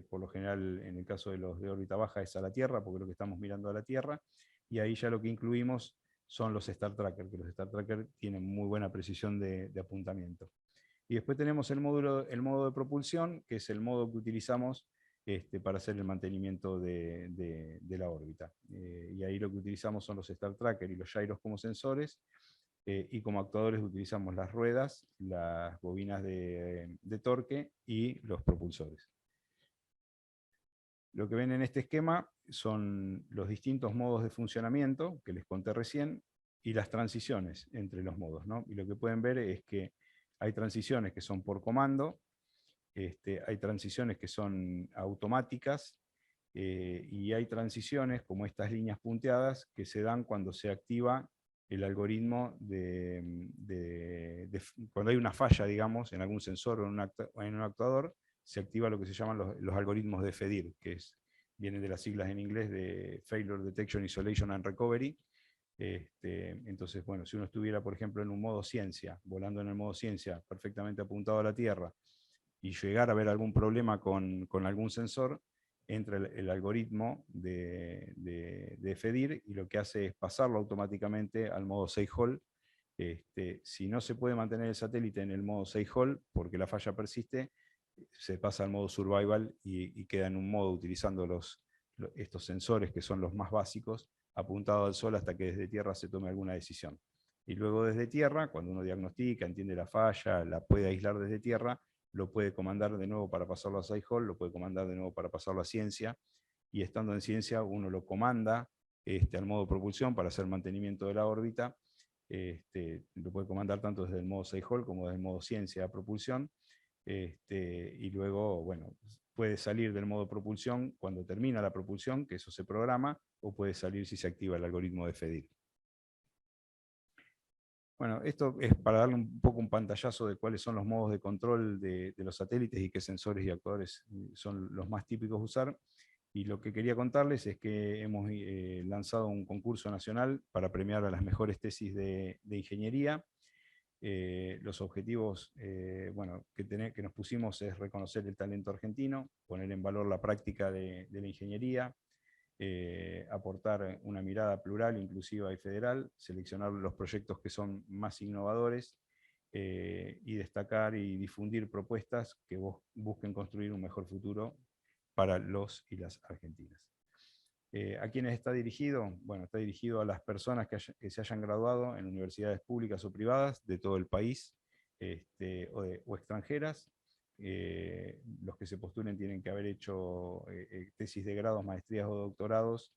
Por lo general, en el caso de los de órbita baja, es a la Tierra, porque es lo que estamos mirando a la Tierra, y ahí ya lo que incluimos son los Star Tracker, que los Star Tracker tienen muy buena precisión de apuntamiento. Y después tenemos el modo de propulsión, que es el modo que utilizamos para hacer el mantenimiento de la órbita. Y ahí lo que utilizamos son los Star Tracker y los gyros como sensores, y como actuadores utilizamos las ruedas, las bobinas de torque y los propulsores. Lo que ven en este esquema son los distintos modos de funcionamiento que les conté recién y las transiciones entre los modos, ¿no? Y lo que pueden ver es que hay transiciones que son por comando, hay transiciones que son automáticas, y hay transiciones como estas líneas punteadas que se dan cuando se activa el algoritmo cuando hay una falla, digamos, en algún sensor o en un actuador, se activa lo que se llaman los algoritmos de FEDIR, que vienen de las siglas en inglés de Failure Detection, Isolation and Recovery. Entonces, bueno, si uno estuviera, por ejemplo, en un modo ciencia, volando en el modo ciencia, perfectamente apuntado a la Tierra, y llegar a ver algún problema con algún sensor, entra el algoritmo de FEDIR y lo que hace es pasarlo automáticamente al modo 6 hall. Si no se puede mantener el satélite en el modo 6 hall porque la falla persiste, se pasa al modo survival y queda en un modo utilizando estos sensores que son los más básicos, apuntado al sol hasta que desde tierra se tome alguna decisión. Y luego desde tierra, cuando uno diagnostica, entiende la falla, la puede aislar desde tierra, lo puede comandar de nuevo para pasarlo a 6 hall, lo puede comandar de nuevo para pasarlo a ciencia, y estando en ciencia uno lo comanda al modo propulsión para hacer mantenimiento de la órbita. Lo puede comandar tanto desde el modo 6-hole como desde el modo ciencia propulsión. Y luego, bueno, puede salir del modo propulsión cuando termina la propulsión, que eso se programa, o puede salir si se activa el algoritmo de FEDIR. Bueno, esto es para darle un poco un pantallazo de cuáles son los modos de control de los satélites y qué sensores y actuadores son los más típicos de usar. Y lo que quería contarles es que hemos lanzado un concurso nacional para premiar a las mejores tesis de ingeniería. Los objetivos bueno, que nos pusimos es reconocer el talento argentino, poner en valor la práctica de la ingeniería, aportar una mirada plural, inclusiva y federal, seleccionar los proyectos que son más innovadores y destacar y difundir propuestas que busquen construir un mejor futuro para los y las argentinas. ¿A quiénes está dirigido? Bueno, está dirigido a las personas que se hayan graduado en universidades públicas o privadas de todo el país o extranjeras. Los que se postulen tienen que haber hecho tesis de grados, maestrías o doctorados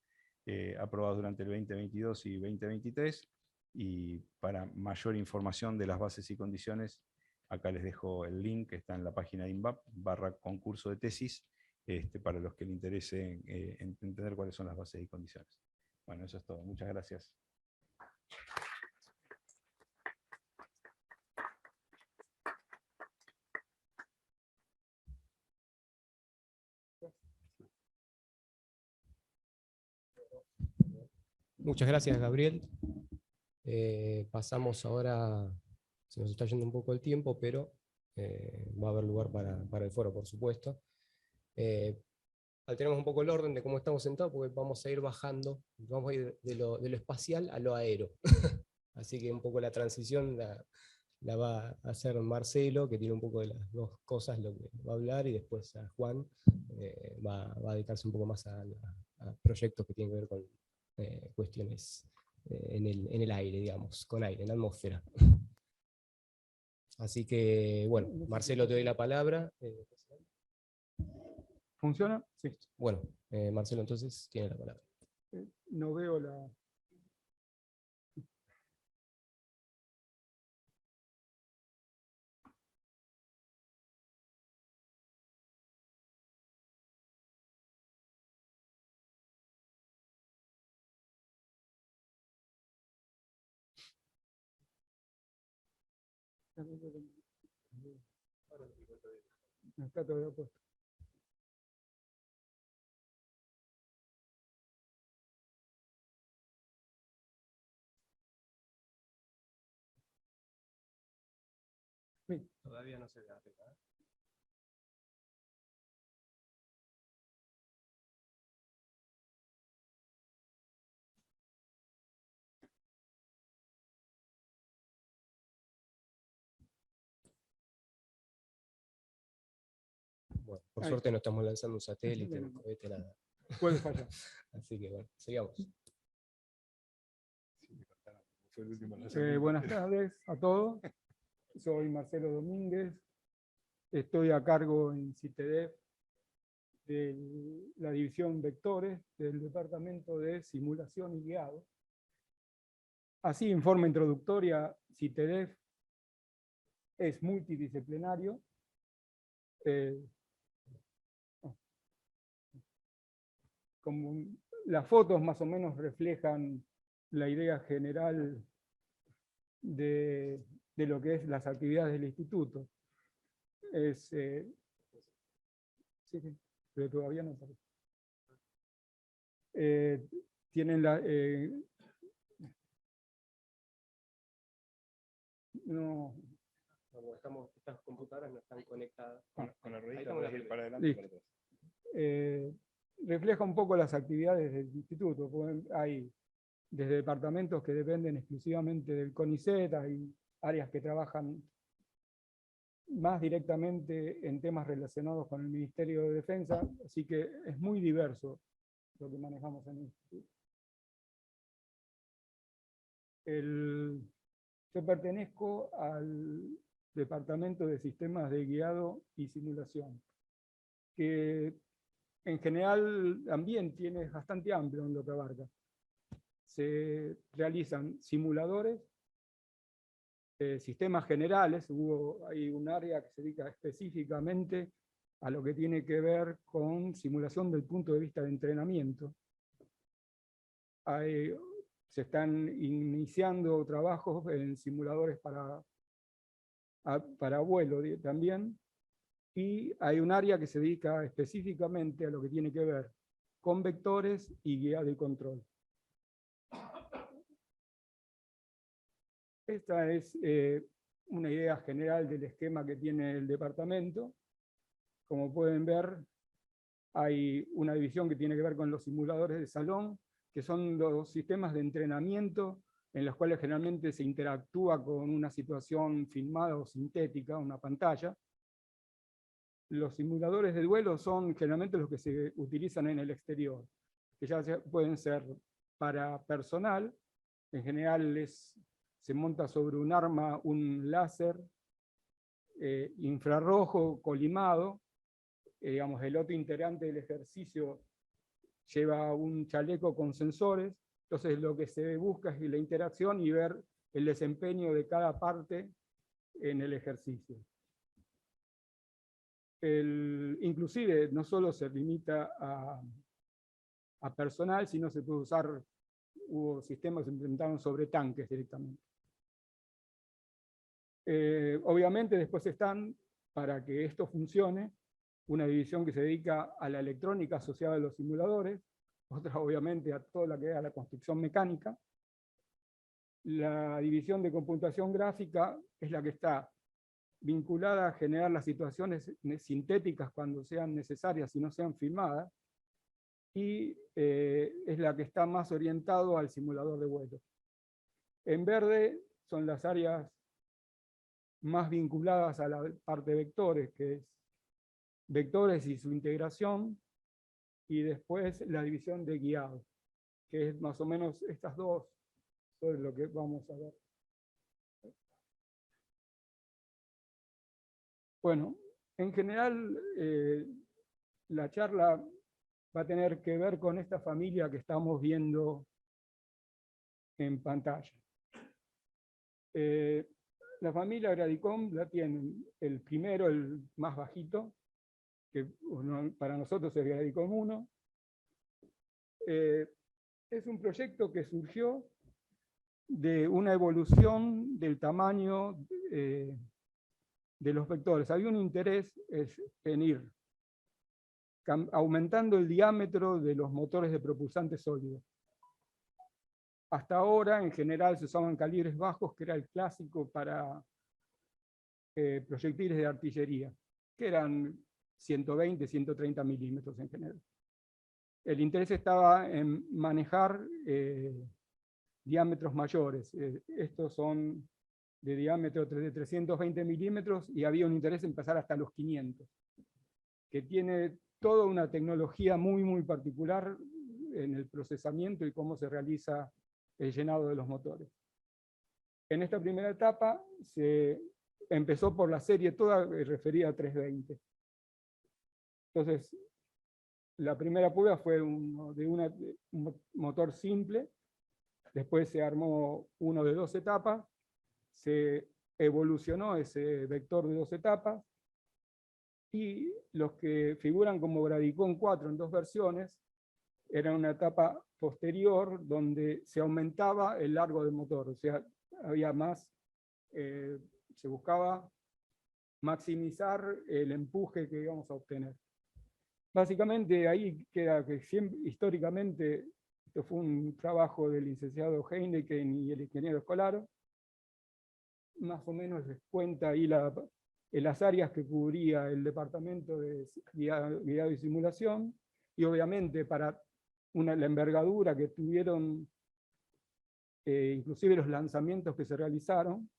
aprobados durante el 2022 y 2023. Y para mayor información de las bases y condiciones, acá les dejo el link que está en la página de INVAP/concurso de tesis, para los que les interese entender cuáles son las bases y condiciones. Bueno, eso es todo. Muchas gracias. Muchas gracias, Gabriel. Pasamos ahora, se nos está yendo un poco el tiempo, pero va a haber lugar para el foro, por supuesto. Alteramos un poco el orden de cómo estamos sentados, porque vamos a ir bajando, vamos a ir de lo espacial a lo aéreo. Así que un poco la transición la va a hacer Marcelo, que tiene un poco de las dos cosas lo que va a hablar, y después a Juan va a dedicarse un poco más a proyectos que tienen que ver con cuestiones en el aire, digamos, con aire, en la atmósfera. Así que, bueno, Marcelo, te doy la palabra. ¿Funciona? Sí. Bueno, Marcelo, entonces tiene la palabra. No veo la... Está todavía puesto. Sí. Todavía no se ve arriba. Bueno, por suerte no estamos lanzando un satélite, un cohete, nada. Puede fallar. Así que bueno, sigamos. Buenas tardes a todos. Soy Marcelo Domínguez. Estoy a cargo en CITEDEF de la división Vectores del Departamento de Simulación y Guiado. Así, en forma introductoria, CITEDEF es multidisciplinario. Como las fotos más o menos reflejan la idea general de lo que es las actividades del instituto. Sí, pero todavía no aparece. Tienen no. Estas computadoras no están conectadas. Con la ruedita puedes ir para adelante y para atrás. Refleja un poco las actividades del instituto. Hay desde departamentos que dependen exclusivamente del CONICET, hay áreas que trabajan más directamente en temas relacionados con el Ministerio de Defensa, así que es muy diverso lo que manejamos en el instituto. Yo pertenezco al Departamento de Sistemas de Guiado y Simulación, que en general también es bastante amplio en lo que abarca. Se realizan simuladores, sistemas generales, hay un área que se dedica específicamente a lo que tiene que ver con simulación del punto de vista de entrenamiento. Se están iniciando trabajos en simuladores para vuelo también, y hay un área que se dedica específicamente a lo que tiene que ver con vectores y guiado y control. Esta es una idea general del esquema que tiene el departamento. Como pueden ver, hay una división que tiene que ver con los simuladores de salón, que son los sistemas de entrenamiento en los cuales generalmente se interactúa con una situación filmada o sintética, una pantalla. Los simuladores de duelo son generalmente los que se utilizan en el exterior, que ya pueden ser para personal, en general se monta sobre un arma un láser infrarrojo colimado, digamos, el otro integrante del ejercicio lleva un chaleco con sensores, entonces lo que se busca es la interacción y ver el desempeño de cada parte en el ejercicio. Inclusive no solo se limita a personal, sino se puede usar, hubo sistemas que se implementaron sobre tanques directamente. Obviamente después están, para que esto funcione, una división que se dedica a la electrónica asociada a los simuladores, otra obviamente a toda la que es a la construcción mecánica. La división de computación gráfica es la que está vinculada a generar las situaciones sintéticas cuando sean necesarias y no sean filmadas, y es la que está más orientado al simulador de vuelo. En verde son las áreas más vinculadas a la parte de vectores, que es vectores y su integración, y después la división de guiado, que es más o menos estas dos, sobre lo que vamos a ver. Bueno, en general la charla va a tener que ver con esta familia que estamos viendo en pantalla. La familia Gradicom la tienen el primero, el más bajito, que para nosotros es Gradicom 1. Es un proyecto que surgió de una evolución del tamaño de los vectores. Había un interés en ir aumentando el diámetro de los motores de propulsantes sólidos. Hasta ahora, en general, se usaban calibres bajos, que era el clásico para proyectiles de artillería, que eran 120, 130 milímetros en general. El interés estaba en manejar diámetros mayores. Estos son de diámetro de 320 milímetros y había un interés en pasar hasta los 500, que tiene toda una tecnología muy, muy particular en el procesamiento y cómo se realiza el llenado de los motores. En esta primera etapa se empezó por la serie toda referida a 320. Entonces, la primera prueba fue de un motor simple, después se armó uno de 2 etapas, se evolucionó ese vector de 2 etapas, y los que figuran como Gradicom 4 en 2 versiones, era una etapa posterior donde se aumentaba el largo del motor, o sea, había más, se buscaba maximizar el empuje que íbamos a obtener. Básicamente ahí queda que históricamente, esto fue un trabajo del licenciado Heineken y el ingeniero Escolaro, más o menos les cuenta ahí las áreas que cubría el departamento de guiado y simulación, y obviamente para la envergadura que tuvieron, inclusive los lanzamientos que se realizaron,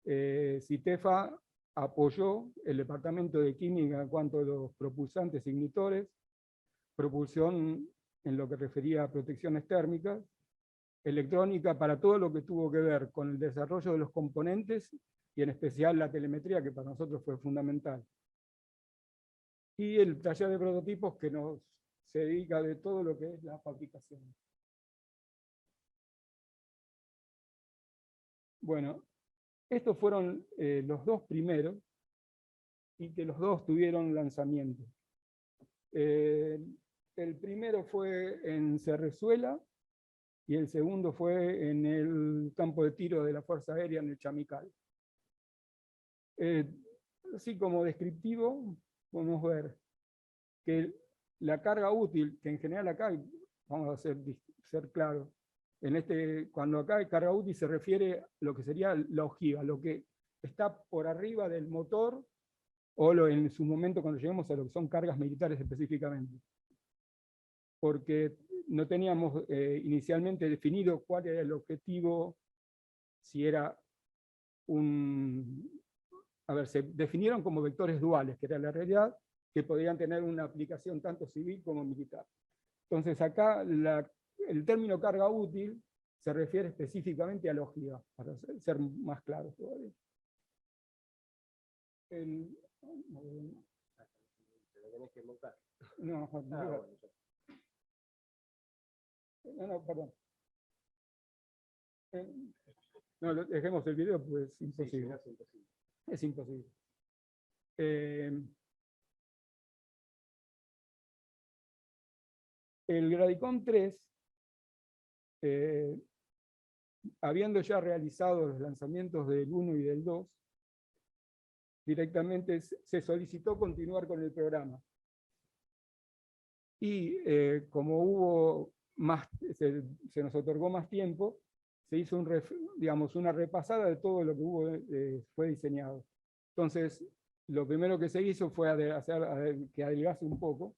CITEFA apoyó el departamento de química en cuanto a los propulsantes ignitores, propulsión en lo que refería a protecciones térmicas, electrónica para todo lo que tuvo que ver con el desarrollo de los componentes y en especial la telemetría, que para nosotros fue fundamental. y el taller de prototipos que se dedica de todo lo que es la fabricación. Bueno, estos fueron los dos primeros, y que los dos tuvieron lanzamiento. El primero fue en Cerrezuela, y el segundo fue en el campo de tiro de la Fuerza Aérea en el Chamical. Así como descriptivo, podemos ver que la carga útil, que en general acá, vamos a ser claros, cuando acá hay carga útil se refiere a lo que sería la ojiva, lo que está por arriba del motor, o en su momento cuando lleguemos a lo que son cargas militares específicamente. Porque no teníamos inicialmente definido cuál era el objetivo, si era se definieron como vectores duales, que era la realidad, que podían tener una aplicación tanto civil como militar. Entonces acá el término carga útil se refiere específicamente a la ojiva, para ser más claros todavía. Perdón. No, dejemos el video, pues es imposible. Es imposible. El Gradicom 3, habiendo ya realizado los lanzamientos del 1 y del 2, directamente se solicitó continuar con el programa. Y como hubo se nos otorgó más tiempo, se hizo una repasada de todo lo que fue diseñado. Entonces, lo primero que se hizo fue hacer que adelgase un poco,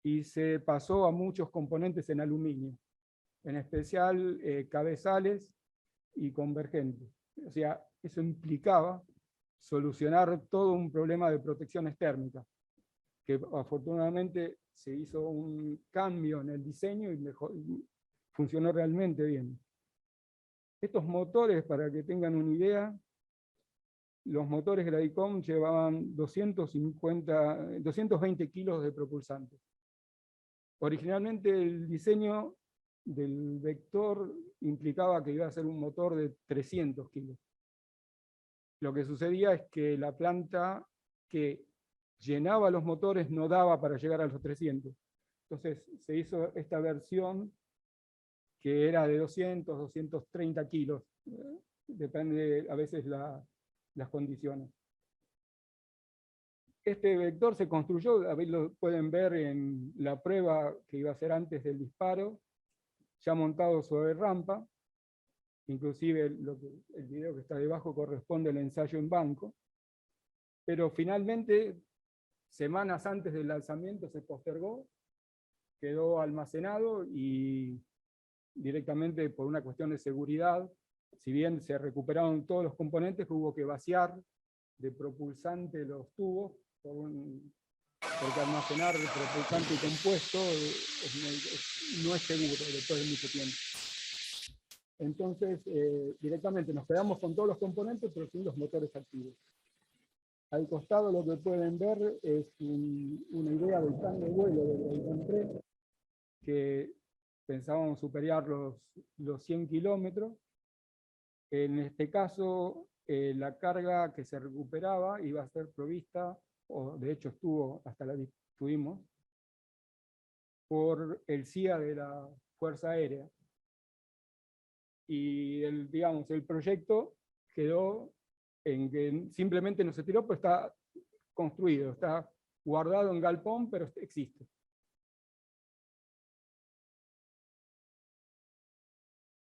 y se pasó a muchos componentes en aluminio, en especial cabezales y convergentes. O sea, eso implicaba solucionar todo un problema de protecciones térmicas, que afortunadamente se hizo un cambio en el diseño y funcionó realmente bien. Estos motores, para que tengan una idea, los motores Gradicom llevaban 220 kilos de propulsante. Originalmente el diseño del vector implicaba que iba a ser un motor de 300 kilos. Lo que sucedía es que la planta que llenaba los motores no daba para llegar a los 300. Entonces se hizo esta versión que era de 200, 230 kilos. Depende a veces las condiciones. Este vector se construyó, lo pueden ver en la prueba que iba a hacer antes del disparo, ya montado sobre rampa. Inclusive el video que está debajo corresponde al ensayo en banco. Pero finalmente, semanas antes del lanzamiento se postergó, quedó almacenado, y directamente por una cuestión de seguridad, si bien se recuperaron todos los componentes, hubo que vaciar de propulsante los tubos, porque almacenar propulsante compuesto no es seguro después de mucho tiempo. Entonces, directamente nos quedamos con todos los componentes, pero sin los motores activos. Al costado lo que pueden ver es una idea del plan de vuelo del Gradicom 3, que pensábamos superar los 100 kilómetros. En este caso, la carga que se recuperaba iba a ser provista, o de hecho hasta la tuvimos, por el CIA de la Fuerza Aérea. Y el proyecto quedó en que simplemente no se tiró, pero está construido, está guardado en galpón, pero existe.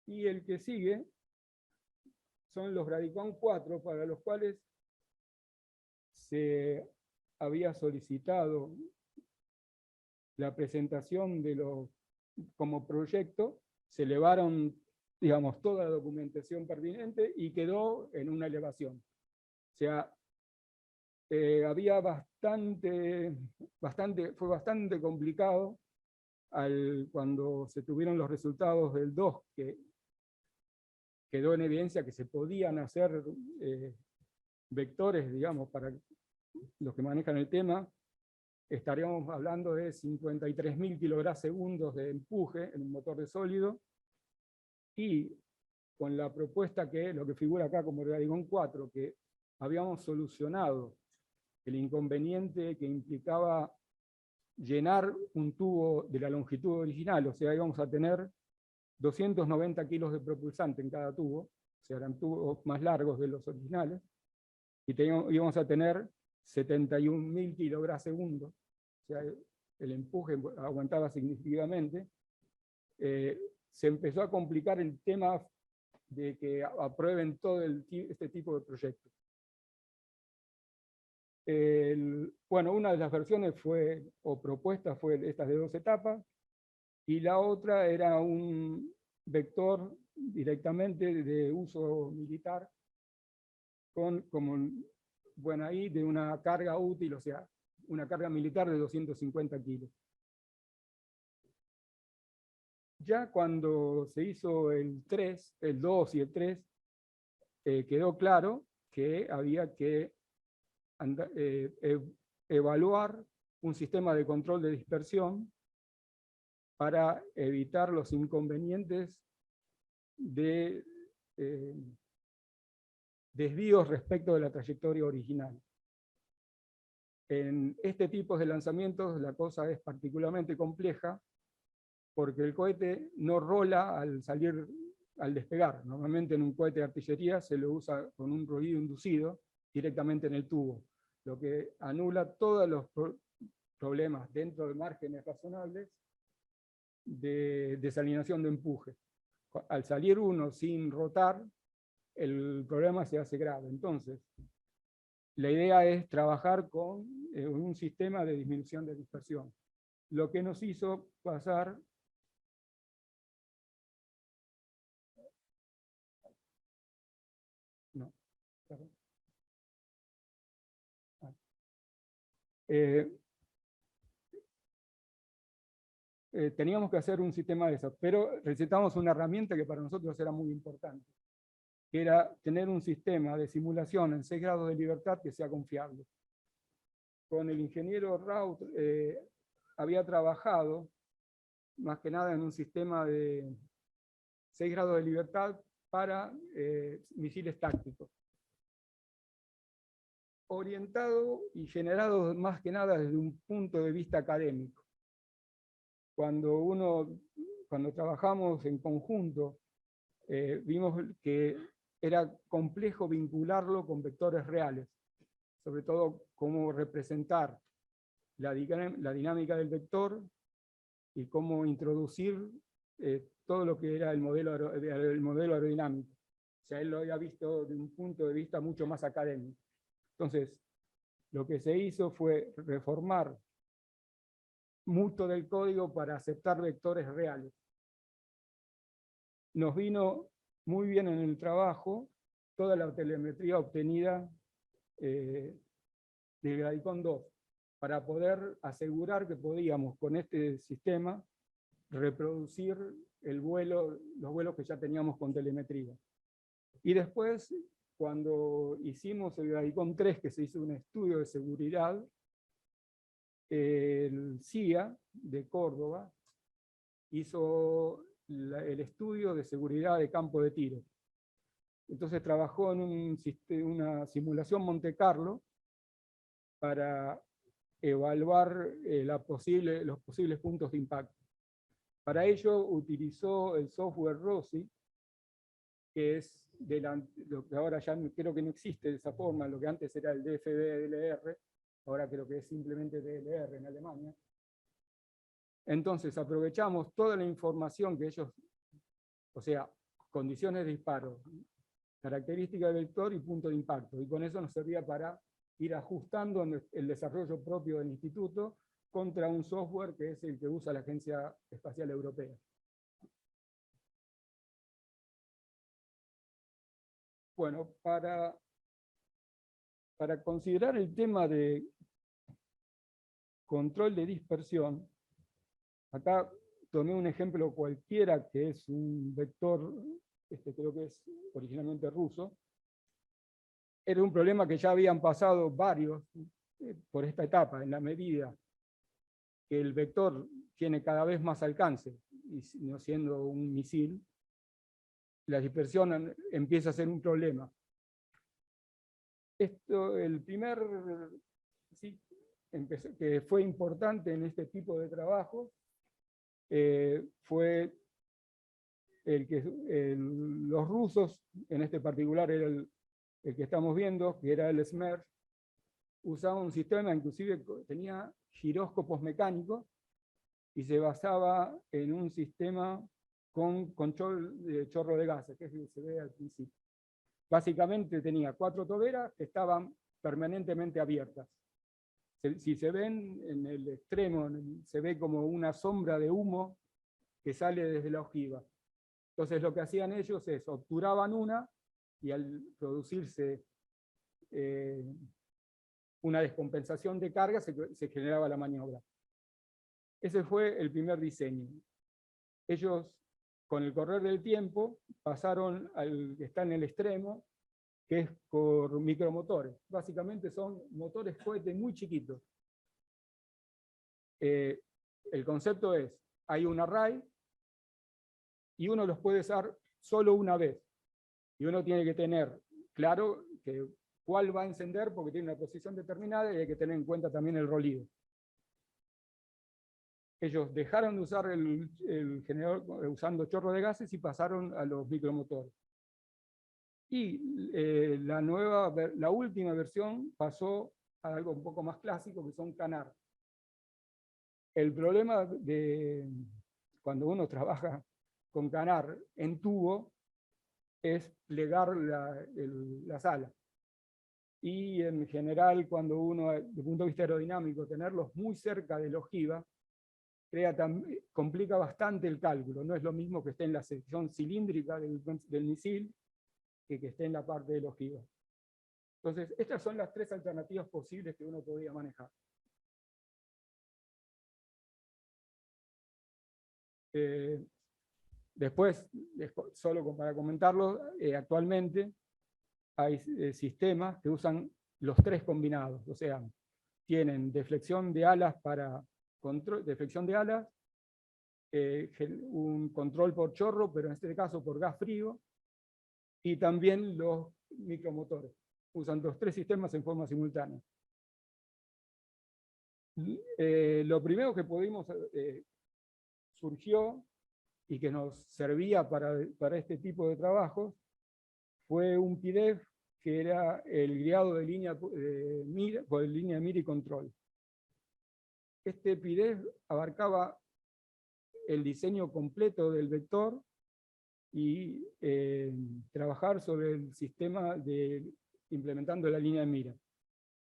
Y el que sigue son los Gradicom 4, para los cuales se había solicitado la presentación como proyecto, se elevaron, toda la documentación pertinente y quedó en una elevación. O sea, había fue bastante complicado cuando se tuvieron los resultados del 2, que quedó en evidencia que se podían hacer vectores, para los que manejan el tema, estaríamos hablando de 53.000 kg/s de empuje en un motor de sólido, y con la propuesta que, lo que figura acá como Ergadicon 4, que habíamos solucionado el inconveniente que implicaba llenar un tubo de la longitud original, o sea, íbamos a tener 290 kilos de propulsante en cada tubo, o sea, eran tubos más largos de los originales, y íbamos a tener 71.000 kg/s, o sea, el empuje aguantaba significativamente. Se empezó a complicar el tema de que aprueben todo este tipo de proyectos. Bueno, una de las versiones o propuestas fue estas de 2 etapas, y la otra era un vector directamente de uso militar, bueno, ahí de una carga útil, o sea, una carga militar de 250 kilos. Ya cuando se hizo el 2 y el 3, quedó claro que había que evaluar un sistema de control de dispersión para evitar los inconvenientes de desvíos respecto de la trayectoria original. En este tipo de lanzamientos la cosa es particularmente compleja, porque el cohete no rola al despegar. Normalmente en un cohete de artillería se lo usa con un ruido inducido directamente en el tubo, lo que anula todos los problemas dentro de márgenes razonables de desalineación de empuje. Al salir uno sin rotar, el problema se hace grave. Entonces, la idea es trabajar con un sistema de disminución de dispersión. Lo que nos hizo pasar teníamos que hacer un sistema de eso, pero necesitamos una herramienta que para nosotros era muy importante, que era tener un sistema de simulación en 6 grados de libertad que sea confiable. Con el ingeniero Raut había trabajado más que nada en un sistema de 6 grados de libertad para misiles tácticos, orientado y generado más que nada desde un punto de vista académico. Cuando trabajamos en conjunto, vimos que era complejo vincularlo con vectores reales, sobre todo cómo representar la dinámica del vector y cómo introducir todo lo que era el modelo aerodinámico. O sea, él lo había visto de un punto de vista mucho más académico. Entonces, lo que se hizo fue reformar mucho del código para aceptar vectores reales. Nos vino muy bien en el trabajo toda la telemetría obtenida del Ergadicon 2, para poder asegurar que podíamos con este sistema reproducir los vuelos que ya teníamos con telemetría. Y después, cuando hicimos el Ergadicon 3, que se hizo un estudio de seguridad, el CIA de Córdoba hizo el estudio de seguridad de campo de tiro. Entonces trabajó en una simulación Monte Carlo para evaluar los posibles puntos de impacto. Para ello utilizó el software ROSI, que es lo que ahora ya creo que no existe de esa forma, lo que antes era el DFB-DLR, ahora creo que es simplemente DLR en Alemania. Entonces aprovechamos toda la información que ellos, o sea, condiciones de disparo, característica del vector y punto de impacto, y con eso nos servía para ir ajustando el desarrollo propio del instituto contra un software que es el que usa la Agencia Espacial Europea. Bueno, para considerar el tema de control de dispersión, acá tomé un ejemplo cualquiera que es un vector, creo que es originalmente ruso. Era un problema que ya habían pasado varios por esta etapa, en la medida que el vector tiene cada vez más alcance, y no siendo un misil, la dispersión empieza a ser un problema. El primer que fue importante en este tipo de trabajo fue los rusos, en este particular era el que estamos viendo, que era el SMERS, usaba un sistema, inclusive tenía giróscopos mecánicos, y se basaba en un sistema con control de chorro de gases, que es lo que se ve al principio. Básicamente tenía 4 toberas que estaban permanentemente abiertas. Si se ven en el extremo, se ve como una sombra de humo que sale desde la ojiva. Entonces lo que hacían ellos es, obturaban una, y al producirse una descompensación de carga, se generaba la maniobra. Ese fue el primer diseño. Ellos, con el correr del tiempo, pasaron al que está en el extremo, que es por micromotores. Básicamente son motores cohete muy chiquitos. El concepto es, hay un array, y uno los puede usar solo una vez. Y uno tiene que tener claro cuál va a encender, porque tiene una posición determinada, y hay que tener en cuenta también el rolido. Ellos dejaron de usar el generador usando chorro de gases y pasaron a los micromotores. Y la última versión pasó a algo un poco más clásico, que son Canar. El problema de cuando uno trabaja con Canar en tubo es plegar la sala. Y en general, cuando uno, desde el punto de vista aerodinámico, tenerlos muy cerca de la ojiva, complica bastante el cálculo. No es lo mismo que esté en la sección cilíndrica del misil que esté en la parte de la ojiva. Entonces, estas son las 3 alternativas posibles que uno podía manejar. Después, solo para comentarlo, actualmente hay sistemas que usan los 3 combinados. O sea, tienen deflexión de alas para deflexión de alas, un control por chorro, pero en este caso por gas frío, y también los micromotores. Usan los 3 sistemas en forma simultánea. Lo primero que surgió y que nos servía para este tipo de trabajos fue un PIDEF que era el guiado de línea de mira y control. Este PIDEF abarcaba el diseño completo del vector y trabajar sobre el sistema implementando la línea de mira.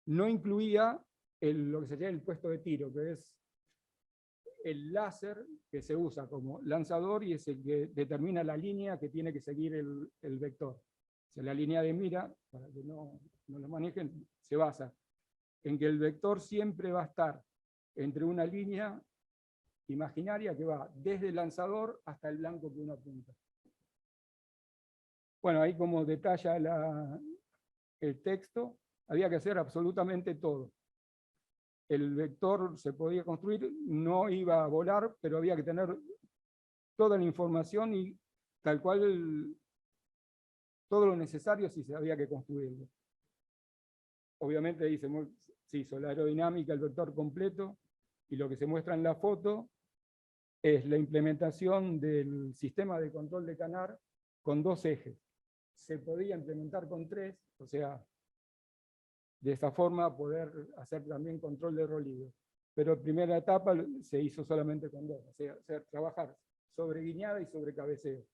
No incluía lo que sería el puesto de tiro, que es el láser que se usa como lanzador y es el que determina la línea que tiene que seguir el vector. O sea, la línea de mira, para que no lo manejen, se basa en que el vector siempre va a estar entre una línea imaginaria que va desde el lanzador hasta el blanco que uno apunta. Bueno, ahí como detalla el texto, había que hacer absolutamente todo. El vector se podía construir, no iba a volar, pero había que tener toda la información y tal cual todo lo necesario si se había que construirlo. Obviamente ahí se hizo la aerodinámica, el vector completo, y lo que se muestra en la foto es la implementación del sistema de control de Canar con 2 ejes. Se podía implementar con 3, o sea, de esa forma poder hacer también control de rolido. Pero en primera etapa se hizo solamente con 2, o sea, trabajar sobre guiñada y sobre cabeceo.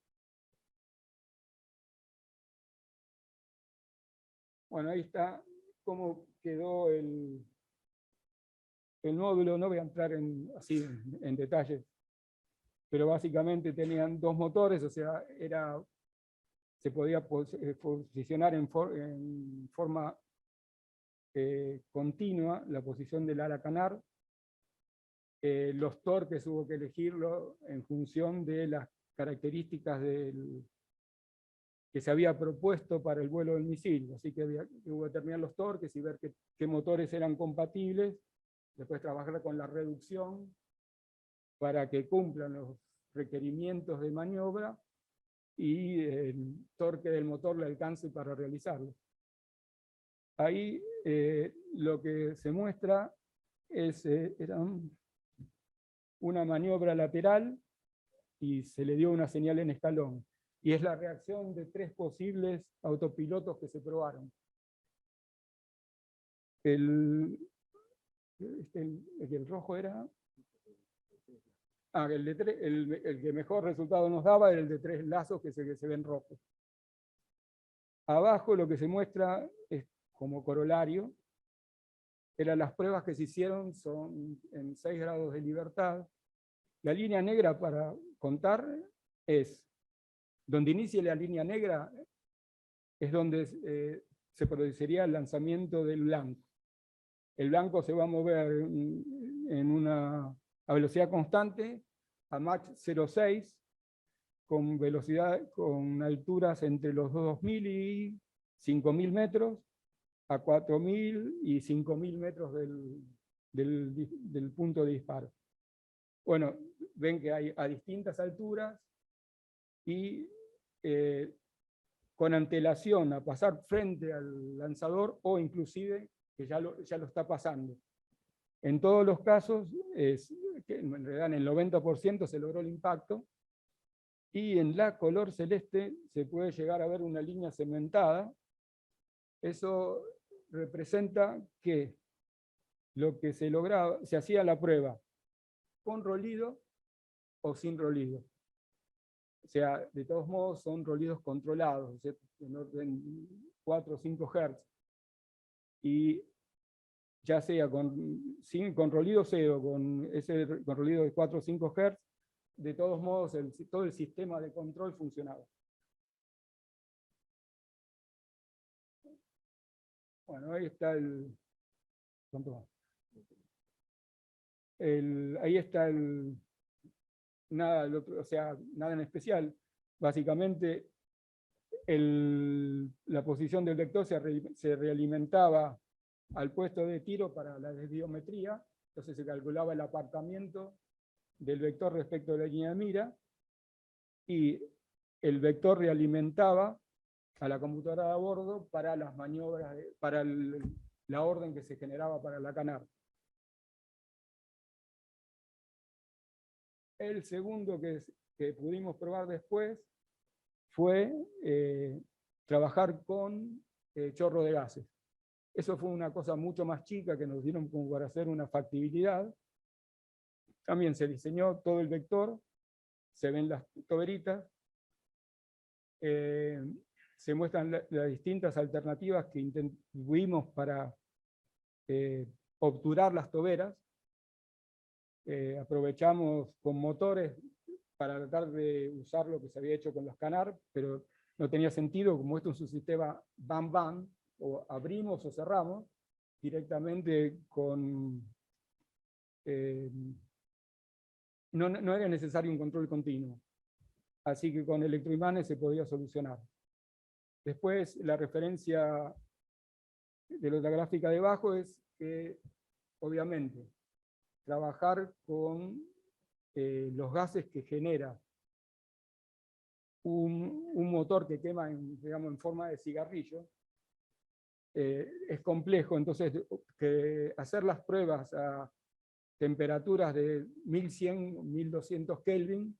Bueno, ahí está cómo quedó el módulo. No voy a entrar así en detalles, pero básicamente tenían 2 motores, o sea, se podía posicionar en forma continua la posición del ala Canar. Los torques hubo que elegirlo en función de las características que se había propuesto para el vuelo del misil, así que hubo que determinar los torques y ver qué motores eran compatibles después trabajar con la reducción para que cumplan los requerimientos de maniobra y el torque del motor le alcance para realizarlo. Ahí lo que se muestra es era una maniobra lateral y se le dio una señal en escalón. Y es la reacción de 3 posibles autopilotos que se probaron. El rojo era... el que mejor resultado nos daba era el de 3 lazos que se ven rojos. Abajo lo que se muestra es como corolario. Eran las pruebas que se hicieron, son en 6 grados de libertad. La línea negra para contar es, donde inicia la línea negra, es donde se produciría el lanzamiento del blanco. El blanco se va a mover a velocidad constante, a Mach 0,6, con alturas entre los 2.000 y 5.000 metros, a 4.000 y 5.000 metros del punto de disparo. Bueno, ven que hay a distintas alturas y con antelación a pasar frente al lanzador o inclusive que ya lo está pasando. En todos los casos, que en realidad en el 90% se logró el impacto, y en la color celeste se puede llegar a ver una línea segmentada. Eso representa que lo que se lograba, se hacía la prueba con rolido o sin rolido. O sea, de todos modos son rolidos controlados, en orden 4 o 5 Hz. Y ya sea con rolido cero, con rolido de 4 o 5 Hz, de todos modos todo el sistema de control funcionaba. Bueno, ahí está ahí está nada en especial. Básicamente, la posición del vector se realimentaba al puesto de tiro para la desviometría, entonces se calculaba el apartamiento del vector respecto de la línea de mira, y el vector realimentaba a la computadora de a bordo para las maniobras, para la orden que se generaba para la canar. El segundo que pudimos probar después fue trabajar con chorro de gases. Eso fue una cosa mucho más chica que nos dieron como para hacer una factibilidad. También se diseñó todo el vector, se ven las toberitas, se muestran las distintas alternativas que tuvimos para obturar las toberas. Aprovechamos con motores para tratar de usar lo que se había hecho con los Canar, pero no tenía sentido, como esto es un sistema bam-bam, o abrimos o cerramos, directamente con... no era necesario un control continuo. Así que con electroimanes se podía solucionar. Después, la referencia de la gráfica de abajo es que, obviamente, trabajar con los gases que genera un motor que quema digamos, en forma de cigarrillo, es complejo. Entonces, hacer las pruebas a temperaturas de 1100, 1200 Kelvin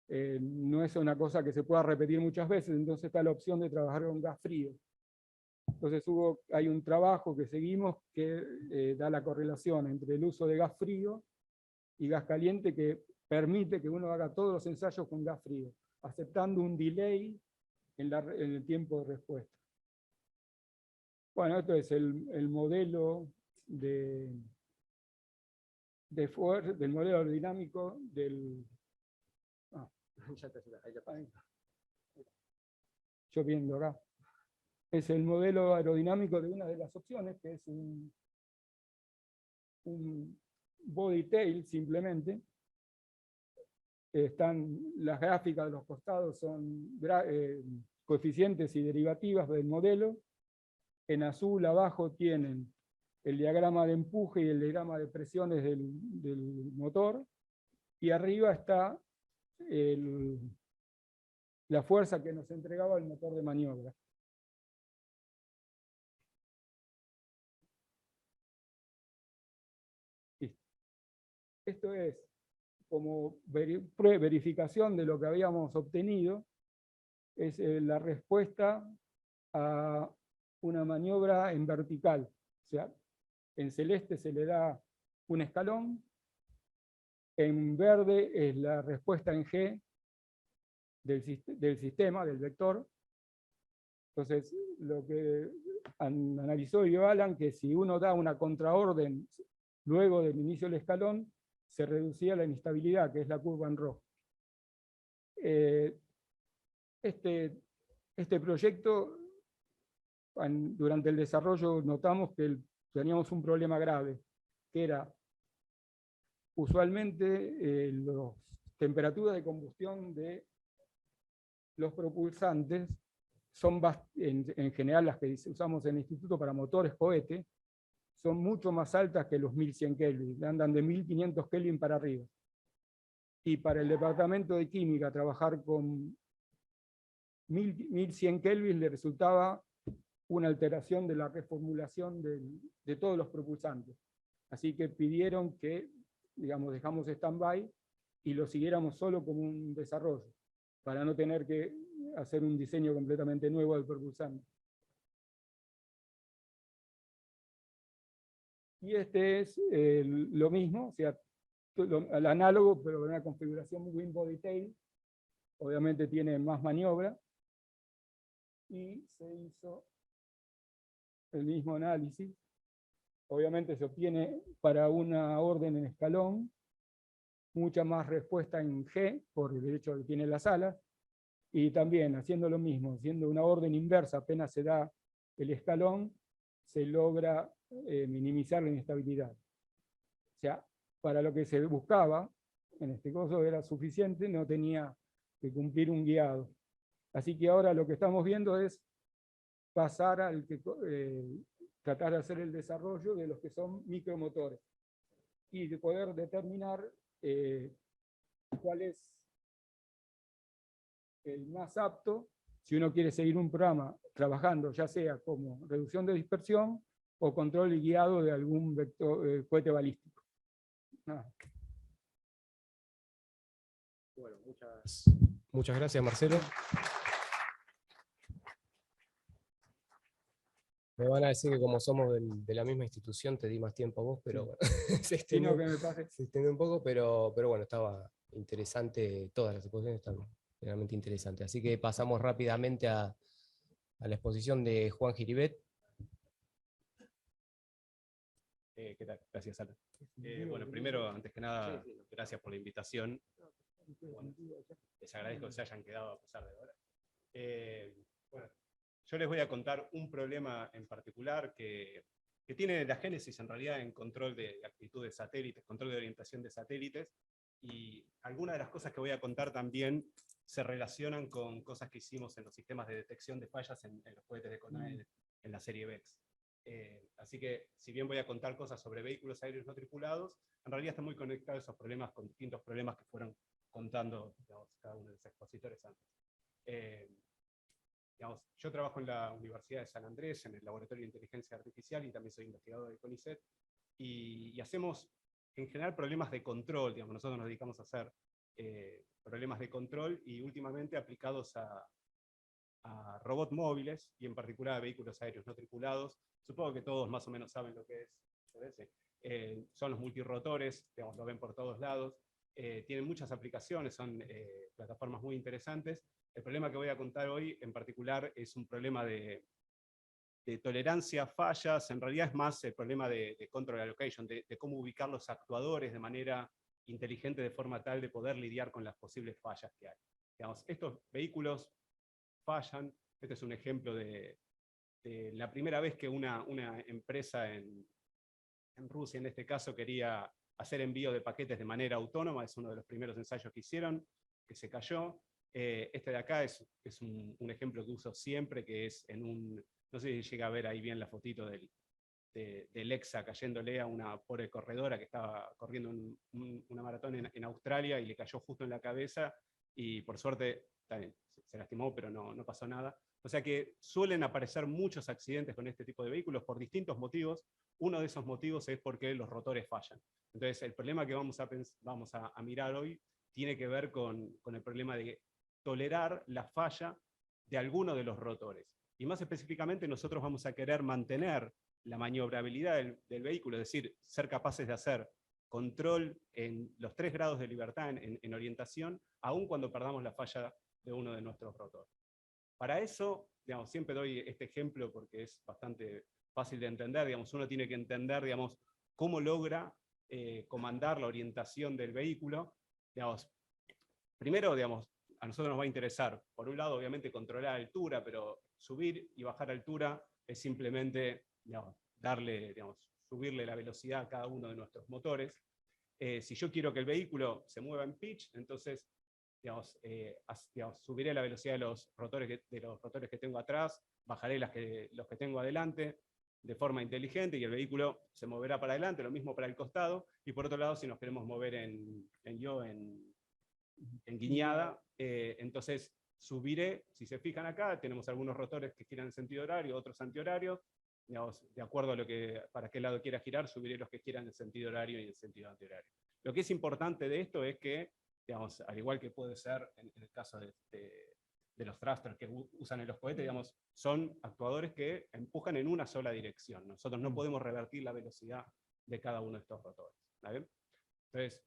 no es una cosa que se pueda repetir muchas veces, entonces está la opción de trabajar con gas frío. Entonces hay un trabajo que seguimos que da la correlación entre el uso de gas frío y gas caliente, que permite que uno haga todos los ensayos con gas frío, aceptando un delay en el tiempo de respuesta. Bueno, esto es el modelo del modelo aerodinámico del... yo viendo acá. Es el modelo aerodinámico de una de las opciones, que es un body tail simplemente. Las gráficas de los costados son coeficientes y derivativas del modelo. En azul abajo tienen el diagrama de empuje y el diagrama de presiones del motor, y arriba está la fuerza que nos entregaba el motor de maniobra. Esto es como verificación de lo que habíamos obtenido, es la respuesta a una maniobra en vertical. O sea, en celeste se le da un escalón, en verde es la respuesta en G del sistema, del vector. Entonces, lo que analizó Alan, que si uno da una contraorden luego del inicio del escalón, se reducía la inestabilidad, que es la curva en rojo. Este proyecto, durante el desarrollo notamos que teníamos un problema grave, que era usualmente las temperaturas de combustión de los propulsantes son en general las que usamos en el instituto para motores cohete, son mucho más altas que los 1100 Kelvin, andan de 1500 Kelvin para arriba. Y para el departamento de química trabajar con 1100 Kelvin le resultaba una alteración de la reformulación de todos los propulsantes. Así que pidieron que, digamos, dejamos stand-by y lo siguiéramos solo como un desarrollo, para no tener que hacer un diseño completamente nuevo del propulsante. Y este es lo mismo, o sea, el análogo, pero con una configuración wing body tail. Obviamente tiene más maniobra. Y se hizo el mismo análisis. Obviamente se obtiene para una orden en escalón mucha más respuesta en G, por el hecho de que tiene las alas, y también haciendo lo mismo, haciendo una orden inversa, apenas se da el escalón, se logra minimizar la inestabilidad. O sea, para lo que se buscaba, en este caso era suficiente, no tenía que cumplir un guiado. Así que ahora lo que estamos viendo es pasar al tratar de hacer el desarrollo de los que son micromotores y de poder determinar cuál es el más apto si uno quiere seguir un programa trabajando ya sea como reducción de dispersión o control y guiado de algún vector, cohete balístico. Bueno, muchas gracias, Marcelo. Me van a decir que como somos de la misma institución te di más tiempo a vos, pero bueno, se extendió un poco, pero bueno, estaba interesante, todas las exposiciones están realmente interesantes. Así que pasamos rápidamente a la exposición de Juan Giribet. ¿Qué tal? Gracias, Alan. Bueno, primero, antes que nada, gracias por la invitación. Bueno, les agradezco que se hayan quedado a pesar de ahora. Bueno, yo les voy a contar un problema en particular que tiene la génesis en realidad en control de actitud de satélites, control de orientación de satélites, y algunas de las cosas que voy a contar también se relacionan con cosas que hicimos en los sistemas de detección de fallas en los cohetes de CONAED en la serie VEX. Así que, si bien voy a contar cosas sobre vehículos aéreos no tripulados, en realidad están muy conectados esos problemas con distintos problemas que fueron contando, digamos, cada uno de los expositores antes. Digamos, yo trabajo en la Universidad de San Andrés, en el Laboratorio de Inteligencia Artificial, y también soy investigador de CONICET, y hacemos, en general, problemas de control. Digamos, nosotros nos dedicamos a hacer problemas de control, y últimamente aplicados a robots móviles, y en particular a vehículos aéreos no tripulados. Supongo que todos más o menos saben lo que es. Son los multirotores, digamos, lo ven por todos lados. Tienen muchas aplicaciones, son plataformas muy interesantes. El problema que voy a contar hoy, en particular, es un problema de tolerancia a fallas. En realidad es más el problema de control allocation, de cómo ubicar los actuadores de manera inteligente, de forma tal de poder lidiar con las posibles fallas que hay. Digamos, estos vehículos fallan. Este es un ejemplo de la primera vez que una empresa en Rusia, en este caso, quería hacer envío de paquetes de manera autónoma. Es uno de los primeros ensayos que hicieron, que se cayó. Este de acá es un ejemplo que uso siempre, que es en un, no sé si llega a ver ahí bien la fotito del del EXA cayéndole a una pobre corredora que estaba corriendo una maratón en Australia y le cayó justo en la cabeza y por suerte también, se lastimó, pero no pasó nada. O sea que suelen aparecer muchos accidentes con este tipo de vehículos por distintos motivos. Uno de esos motivos es porque los rotores fallan. Entonces el problema que vamos a mirar hoy tiene que ver con el problema de tolerar la falla de alguno de los rotores. Y más específicamente nosotros vamos a querer mantener la maniobrabilidad del vehículo, es decir, ser capaces de hacer control en los 3 grados de libertad en orientación, aun cuando perdamos la falla de uno de nuestros rotores. Para eso, digamos, siempre doy este ejemplo porque es bastante fácil de entender, digamos, uno tiene que entender, digamos, cómo logra comandar la orientación del vehículo. Digamos, primero, digamos, a nosotros nos va a interesar, por un lado, obviamente, controlar altura, pero subir y bajar altura es simplemente, digamos, subirle la velocidad a cada uno de nuestros motores. Si yo quiero que el vehículo se mueva en pitch, entonces digamos, subiré la velocidad de los rotores que tengo atrás, bajaré los que tengo adelante de forma inteligente y el vehículo se moverá para adelante, lo mismo para el costado, y por otro lado, si nos queremos mover en guiñada, entonces subiré, si se fijan acá, tenemos algunos rotores que giran en sentido horario, otros antihorario, digamos, de acuerdo a para qué lado quiera girar, subiré los que giran en sentido horario y en sentido antihorario. Lo que es importante de esto es que, digamos, al igual que puede ser en el caso de los thrusters que usan en los cohetes, digamos, son actuadores que empujan en una sola dirección. Nosotros no podemos revertir la velocidad de cada uno de estos rotores. ¿Está bien? Entonces,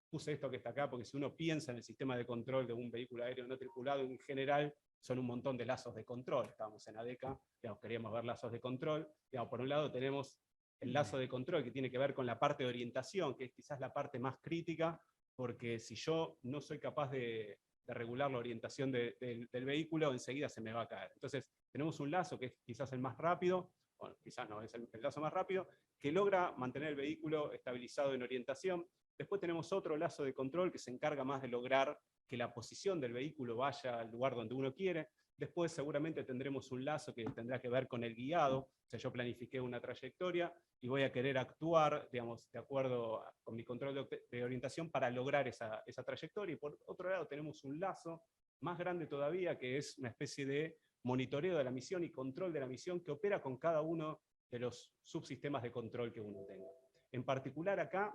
puse esto que está acá porque si uno piensa en el sistema de control de un vehículo aéreo no tripulado, en general son un montón de lazos de control. Estábamos en ADECA, digamos, queríamos ver lazos de control. Digamos, por un lado tenemos el lazo de control que tiene que ver con la parte de orientación, que es quizás la parte más crítica, porque si yo no soy capaz de regular la orientación del vehículo, enseguida se me va a caer. Entonces, tenemos un lazo que es quizás el más rápido, bueno, quizás no, es el lazo más rápido, que logra mantener el vehículo estabilizado en orientación. Después tenemos otro lazo de control que se encarga más de lograr que la posición del vehículo vaya al lugar donde uno quiere. Después seguramente tendremos un lazo que tendrá que ver con el guiado. O sea, yo planifiqué una trayectoria y voy a querer actuar, digamos, de acuerdo con mi control de orientación para lograr esa trayectoria. Y por otro lado tenemos un lazo más grande todavía, que es una especie de monitoreo de la misión y control de la misión que opera con cada uno de los subsistemas de control que uno tenga. En particular acá,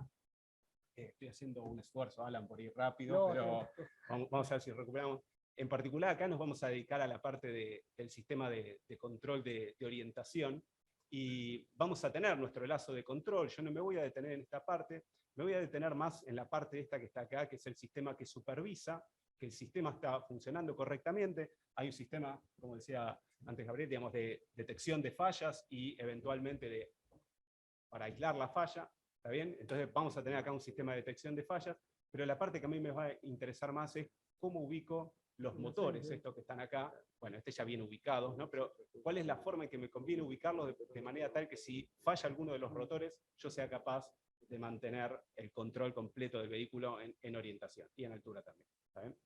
estoy haciendo un esfuerzo, Alan, por ir rápido, pero vamos a ver si recuperamos. En particular acá nos vamos a dedicar a la parte del sistema de control de orientación, y vamos a tener nuestro lazo de control. Yo no me voy a detener en esta parte, me voy a detener más en la parte esta que está acá, que es el sistema que supervisa que el sistema está funcionando correctamente. Hay un sistema, como decía antes Gabriel, digamos, de detección de fallas y eventualmente para aislar la falla. ¿Está bien? Entonces vamos a tener acá un sistema de detección de fallas, pero la parte que a mí me va a interesar más es cómo ubico los motores, estos que están acá. Bueno, ya bien ubicados, ¿no? Pero ¿cuál es la forma en que me conviene ubicarlos de manera tal que si falla alguno de los rotores, yo sea capaz de mantener el control completo del vehículo en orientación y en altura también? ¿Está bien?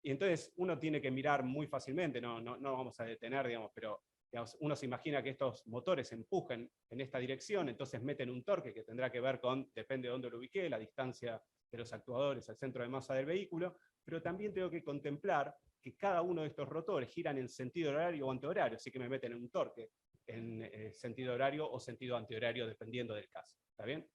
Y entonces uno tiene que mirar muy fácilmente, no vamos a detener, digamos, pero digamos, uno se imagina que estos motores empujen en esta dirección, entonces meten un torque que tendrá que ver con, depende de dónde lo ubique, la distancia de los actuadores al centro de masa del vehículo, pero también tengo que contemplar que cada uno de estos rotores giran en sentido horario o antihorario, así que me meten un torque en sentido horario o sentido antihorario, dependiendo del caso. ¿Está bien?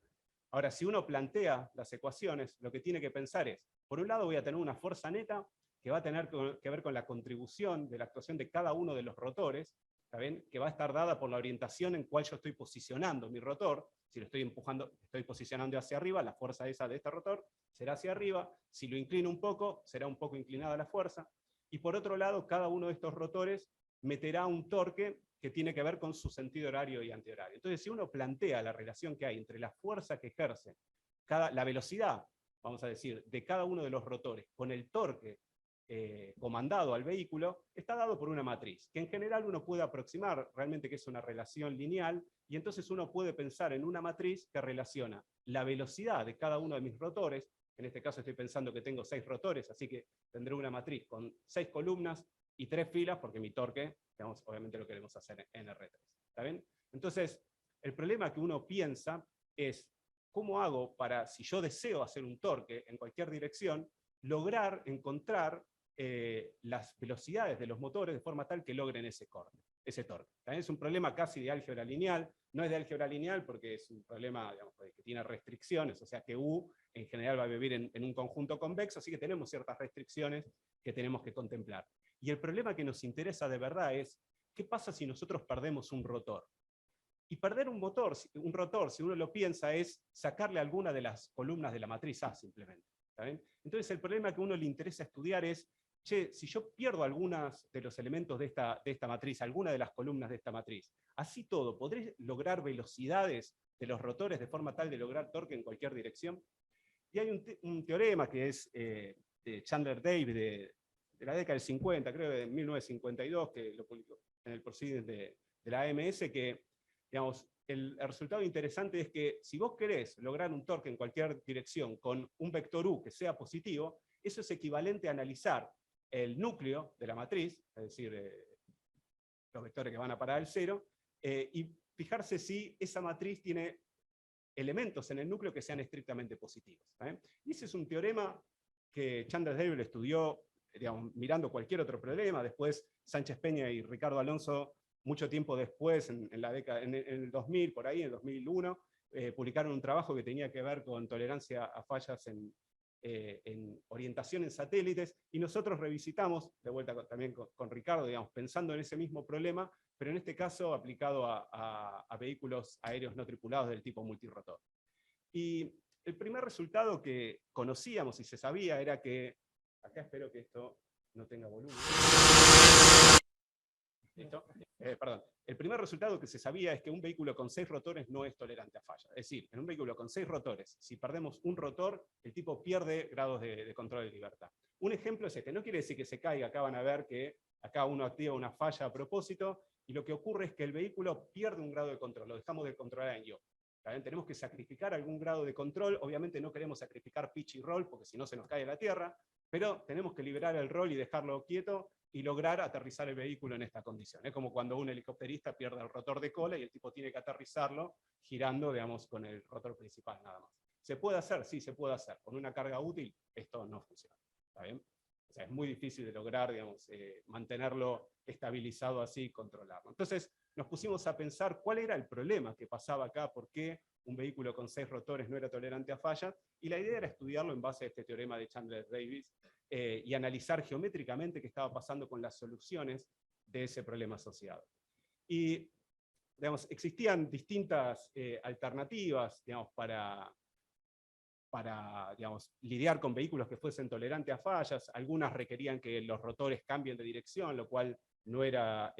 Ahora, si uno plantea las ecuaciones, lo que tiene que pensar es, por un lado voy a tener una fuerza neta que va a tener que ver con la contribución de la actuación de cada uno de los rotores, ¿está bien? Que va a estar dada por la orientación en cual yo estoy posicionando mi rotor. Si lo estoy empujando, estoy posicionando hacia arriba, la fuerza esa de este rotor será hacia arriba. Si lo inclino un poco, será un poco inclinada la fuerza. Y por otro lado, cada uno de estos rotores meterá un torque que tiene que ver con su sentido horario y antihorario. Entonces, si uno plantea la relación que hay entre la fuerza que ejerce, la velocidad, vamos a decir, de cada uno de los rotores con el torque comandado al vehículo, está dado por una matriz, que en general uno puede aproximar realmente que es una relación lineal, y entonces uno puede pensar en una matriz que relaciona la velocidad de cada uno de mis rotores. En este caso estoy pensando que tengo 6 rotores, así que tendré una matriz con 6 columnas y 3 filas, porque mi torque, digamos, obviamente lo queremos hacer en R3. ¿Está bien? Entonces, el problema que uno piensa es, ¿cómo hago para, si yo deseo hacer un torque en cualquier dirección, lograr encontrar las velocidades de los motores de forma tal que logren ese torque? También es un problema casi de álgebra lineal. No es de álgebra lineal porque es un problema, digamos, que tiene restricciones, o sea que U en general va a vivir en un conjunto convexo, así que tenemos ciertas restricciones que tenemos que contemplar. Y el problema que nos interesa de verdad es, ¿qué pasa si nosotros perdemos un rotor? Y perder un rotor, si uno lo piensa, es sacarle alguna de las columnas de la matriz A simplemente. ¿Está bien? Entonces el problema que a uno le interesa estudiar es, che, si yo pierdo algunos de los elementos de esta matriz, alguna de las columnas de esta matriz, así todo, ¿podré lograr velocidades de los rotores de forma tal de lograr torque en cualquier dirección? Y hay un teorema que es de Chandler Davis de la década del 50, creo de 1952, que lo publicó en el Proceedings de la AMS, que, digamos, el resultado interesante es que si vos querés lograr un torque en cualquier dirección con un vector U que sea positivo, eso es equivalente a analizar el núcleo de la matriz, es decir, los vectores que van a parar al cero, y fijarse si esa matriz tiene elementos en el núcleo que sean estrictamente positivos. Y ese es un teorema que Chandler Davis estudió, digamos, mirando cualquier otro problema. Después Sánchez Peña y Ricardo Alonso, mucho tiempo después, en el 2000, por ahí, en el 2001, publicaron un trabajo que tenía que ver con tolerancia a fallas en orientación en satélites, y nosotros revisitamos, de vuelta también con Ricardo, digamos, pensando en ese mismo problema, pero en este caso aplicado a vehículos aéreos no tripulados del tipo multirotor. Y el primer resultado que conocíamos y se sabía era que, acá espero que esto no tenga volumen. ¿Listo? Perdón. El primer resultado que se sabía es que un vehículo con 6 rotores no es tolerante a falla. Es decir, en un vehículo con 6 rotores, si perdemos un rotor, el tipo pierde grados de control de libertad. Un ejemplo es este. No quiere decir que se caiga. Acá van a ver que acá uno activa una falla a propósito, y lo que ocurre es que el vehículo pierde un grado de control. Lo dejamos de controlar en yaw. Tenemos que sacrificar algún grado de control. Obviamente no queremos sacrificar pitch y roll, porque si no se nos cae la tierra, pero tenemos que liberar el roll y dejarlo quieto, y lograr aterrizar el vehículo en esta condición. Es como cuando un helicópterista pierde el rotor de cola y el tipo tiene que aterrizarlo girando, digamos, con el rotor principal nada más. ¿Se puede hacer? Sí, se puede hacer. Con una carga útil esto no funciona. ¿Está bien? O sea, es muy difícil de lograr, digamos, mantenerlo estabilizado así y controlarlo. Entonces nos pusimos a pensar cuál era el problema que pasaba acá, por qué un vehículo con 6 rotores no era tolerante a fallas, y la idea era estudiarlo en base a este teorema de Chandler Davis, y analizar geométricamente qué estaba pasando con las soluciones de ese problema asociado. Y, digamos, existían distintas alternativas, digamos, para digamos, lidiar con vehículos que fuesen tolerantes a fallas. Algunas requerían que los rotores cambien de dirección, lo cual no era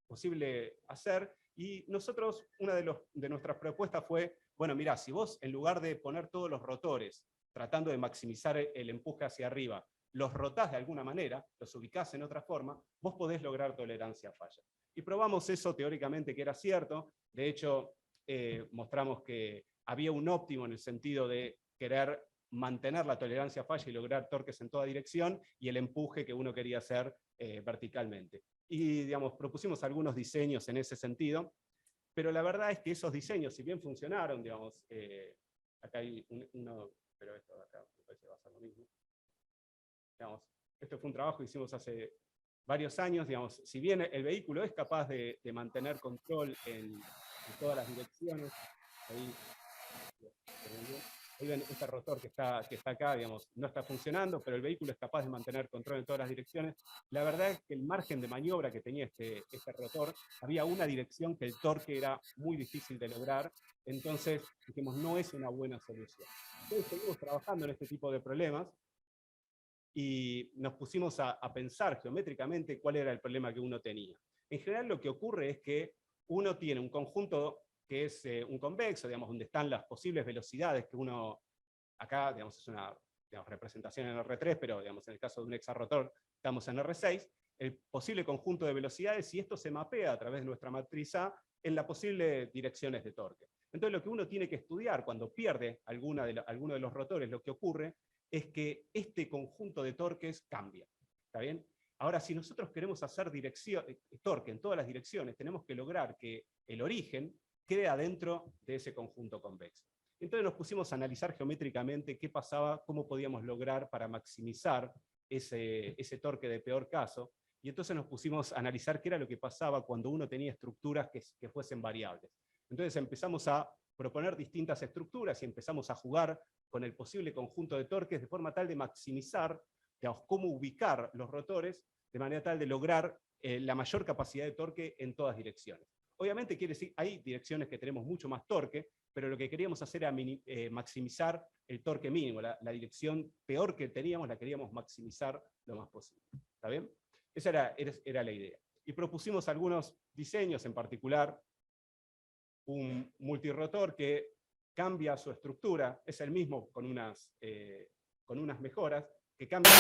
posible hacer. Y nosotros, una de nuestras propuestas fue, bueno, mirá, si vos en lugar de poner todos los rotores tratando de maximizar el empuje hacia arriba, los rotás de alguna manera, los ubicás en otra forma, vos podés lograr tolerancia a falla. Y probamos eso teóricamente que era cierto. De hecho, mostramos que había un óptimo en el sentido de querer mantener la tolerancia a falla y lograr torques en toda dirección, y el empuje que uno quería hacer verticalmente. Y, digamos, propusimos algunos diseños en ese sentido, pero la verdad es que esos diseños, si bien funcionaron, digamos, acá hay uno, pero esto de acá me parece que va a ser lo mismo. Digamos, esto fue un trabajo que hicimos hace varios años. Digamos, si bien el vehículo es capaz de mantener control en todas las direcciones, ahí ven este rotor que está acá, digamos, no está funcionando, pero el vehículo es capaz de mantener control en todas las direcciones. La verdad es que el margen de maniobra que tenía este rotor, había una dirección que el torque era muy difícil de lograr, entonces dijimos, no es una buena solución. Entonces seguimos trabajando en este tipo de problemas, y nos pusimos a pensar geométricamente cuál era el problema que uno tenía. En general lo que ocurre es que uno tiene un conjunto que es un convexo, digamos, donde están las posibles velocidades que uno, acá, digamos, es una representación en R3, pero, digamos, en el caso de un hexarrotor estamos en R6, el posible conjunto de velocidades, y esto se mapea a través de nuestra matriz A en las posibles direcciones de torque. Entonces lo que uno tiene que estudiar cuando pierde alguno de los rotores, lo que ocurre es que este conjunto de torques cambia. ¿Está bien? Ahora, si nosotros queremos hacer torque en todas las direcciones, tenemos que lograr que el origen quede adentro de ese conjunto convexo. Entonces nos pusimos a analizar geométricamente qué pasaba, cómo podíamos lograr para maximizar ese torque de peor caso, y entonces nos pusimos a analizar qué era lo que pasaba cuando uno tenía estructuras que fuesen variables. Entonces empezamos a proponer distintas estructuras y empezamos a jugar con el posible conjunto de torques de forma tal de maximizar, digamos, cómo ubicar los rotores de manera tal de lograr la mayor capacidad de torque en todas direcciones. Obviamente quiere decir, hay direcciones que tenemos mucho más torque, pero lo que queríamos hacer era maximizar el torque mínimo. La dirección peor que teníamos la queríamos maximizar lo más posible. ¿Está bien? Esa era la idea. Y propusimos algunos diseños, en particular un multirotor que cambia su estructura, es el mismo con unas mejoras, que cambia...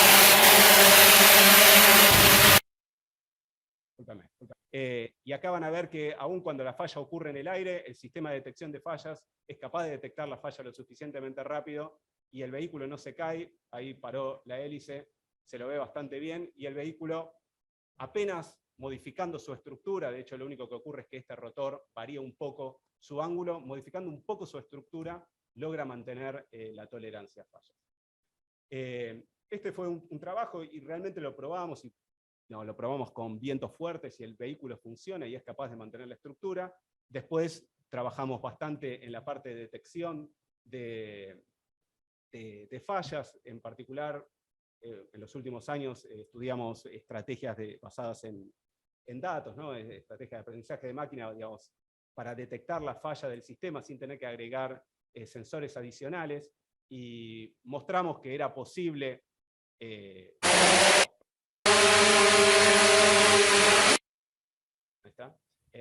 y acá van a ver que aun cuando la falla ocurre en el aire, el sistema de detección de fallas es capaz de detectar la falla lo suficientemente rápido y el vehículo no se cae, ahí paró la hélice, se lo ve bastante bien, y el vehículo apenas modificando su estructura, de hecho lo único que ocurre es que este rotor varía un poco su ángulo, modificando un poco su estructura, logra mantener la tolerancia a fallas. Este fue un trabajo y realmente lo probamos, lo probamos con vientos fuertes y el vehículo funciona y es capaz de mantener la estructura. Después trabajamos bastante en la parte de detección de fallas, en particular en los últimos años estudiamos estrategias basadas en datos, ¿no? Estrategias de aprendizaje de máquina, digamos, para detectar la falla del sistema sin tener que agregar sensores adicionales, y mostramos que era posible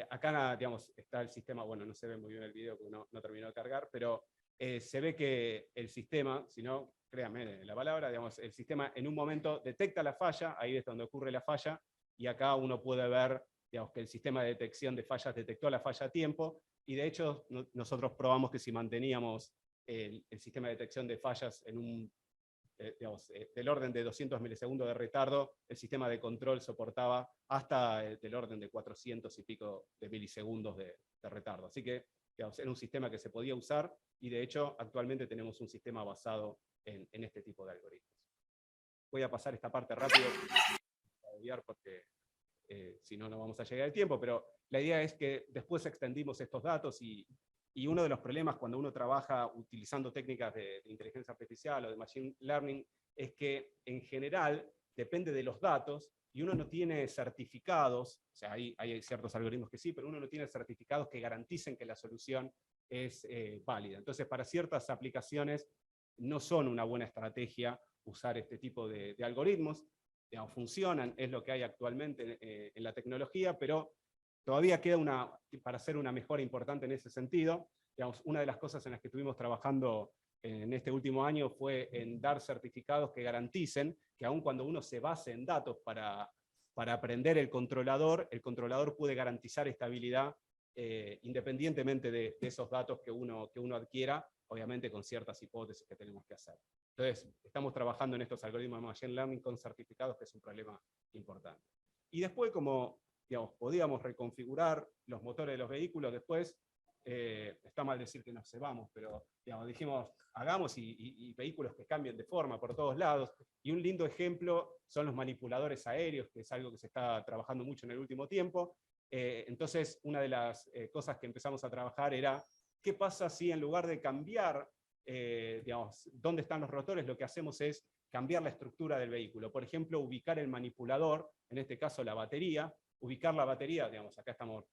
acá, digamos, está el sistema, bueno, no se ve muy bien el video porque no terminó de cargar, pero se ve que el sistema, si no, créanme la palabra, digamos, el sistema en un momento detecta la falla, ahí es donde ocurre la falla, y acá uno puede ver, digamos, que el sistema de detección de fallas detectó la falla a tiempo, y de hecho nosotros probamos que si manteníamos el sistema de detección de fallas en del orden de 200 milisegundos de retardo, el sistema de control soportaba hasta del orden de 400 y pico de milisegundos de retardo. Así que, digamos, era un sistema que se podía usar, y de hecho actualmente tenemos un sistema basado en este tipo de algoritmos. Voy a pasar esta parte rápido, para obviar porque si no, no vamos a llegar al tiempo, pero la idea es que después extendimos estos datos y uno de los problemas cuando uno trabaja utilizando técnicas de inteligencia artificial o de machine learning es que en general depende de los datos y uno no tiene certificados, o sea, hay ciertos algoritmos que sí, pero uno no tiene certificados que garanticen que la solución es válida. Entonces, para ciertas aplicaciones no son una buena estrategia usar este tipo de algoritmos. Digamos, funcionan, es lo que hay actualmente en la tecnología, pero todavía queda para hacer una mejora importante en ese sentido. Digamos, una de las cosas en las que estuvimos trabajando en este último año fue en dar certificados que garanticen que aun cuando uno se base en datos para aprender el controlador puede garantizar estabilidad independientemente de esos datos que uno adquiera, obviamente con ciertas hipótesis que tenemos que hacer. Entonces, estamos trabajando en estos algoritmos de machine learning con certificados, que es un problema importante. Y después, como digamos, podíamos reconfigurar los motores de los vehículos, después, está mal decir que nos cebamos, pero digamos, dijimos, hagamos y vehículos que cambien de forma por todos lados, y un lindo ejemplo son los manipuladores aéreos, que es algo que se está trabajando mucho en el último tiempo. Entonces, una de las cosas que empezamos a trabajar era, ¿qué pasa si en lugar de cambiar digamos, dónde están los rotores, lo que hacemos es cambiar la estructura del vehículo? Por ejemplo, ubicar el manipulador, en este caso la batería, ubicar la batería, digamos, acá estamos,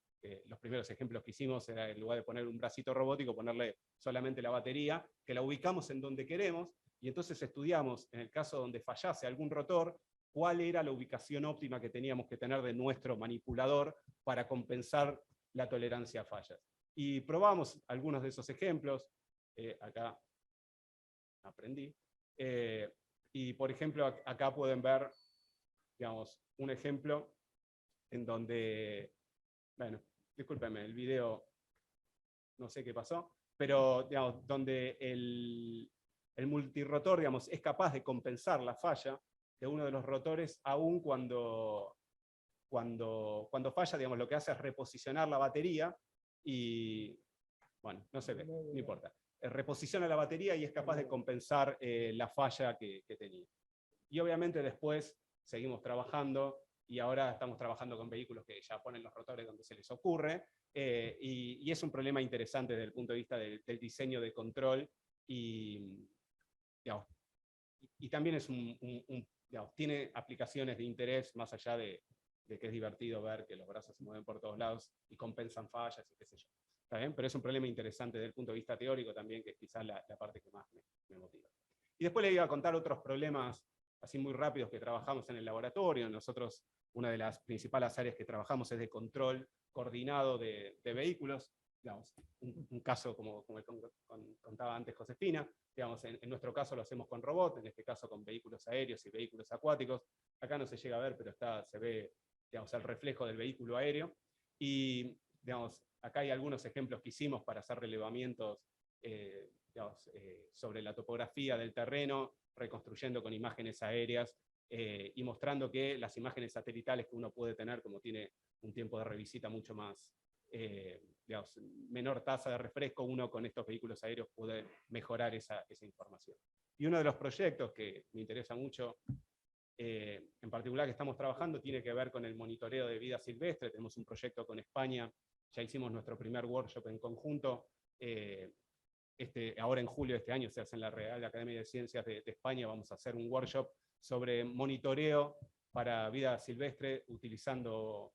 los primeros ejemplos que hicimos era en lugar de poner un bracito robótico, ponerle solamente la batería, que la ubicamos en donde queremos, y entonces estudiamos, en el caso donde fallase algún rotor, cuál era la ubicación óptima que teníamos que tener de nuestro manipulador para compensar la tolerancia a fallas. Y probamos algunos de esos ejemplos, acá aprendí, y por ejemplo acá pueden ver, digamos, un ejemplo en donde, bueno, discúlpenme, el video no sé qué pasó, pero digamos, donde el multirotor, digamos, es capaz de compensar la falla de uno de los rotores, aún cuando falla, digamos, lo que hace es reposicionar la batería, y Bueno, no se ve, no importa. Reposiciona la batería y es capaz de compensar la falla que tenía. Y obviamente después seguimos trabajando, y ahora estamos trabajando con vehículos que ya ponen los rotores donde se les ocurre, y es un problema interesante desde el punto de vista del diseño de control, y, digamos, y también es digamos, tiene aplicaciones de interés más allá de que es divertido ver que los brazos se mueven por todos lados y compensan fallas y qué sé yo. ¿Está bien? Pero es un problema interesante desde el punto de vista teórico también, que es quizás la parte que más me motiva. Y después le iba a contar otros problemas así muy rápidos que trabajamos en el laboratorio. Nosotros, una de las principales áreas que trabajamos es de control coordinado de vehículos. Digamos, un caso como el que contaba antes Josefina, digamos, en nuestro caso lo hacemos con robots, en este caso con vehículos aéreos y vehículos acuáticos. Acá no se llega a ver, pero se ve, digamos, el reflejo del vehículo aéreo. Y, digamos, acá hay algunos ejemplos que hicimos para hacer relevamientos sobre la topografía del terreno, reconstruyendo con imágenes aéreas y mostrando que las imágenes satelitales que uno puede tener, como tiene un tiempo de revisita mucho más, digamos, menor tasa de refresco, uno con estos vehículos aéreos puede mejorar esa información. Y uno de los proyectos que me interesa mucho, en particular que estamos trabajando, tiene que ver con el monitoreo de vida silvestre. Tenemos un proyecto con España, ya hicimos nuestro primer workshop en conjunto, ahora en julio de este año se hace en la Real Academia de Ciencias de España, vamos a hacer un workshop sobre monitoreo para vida silvestre utilizando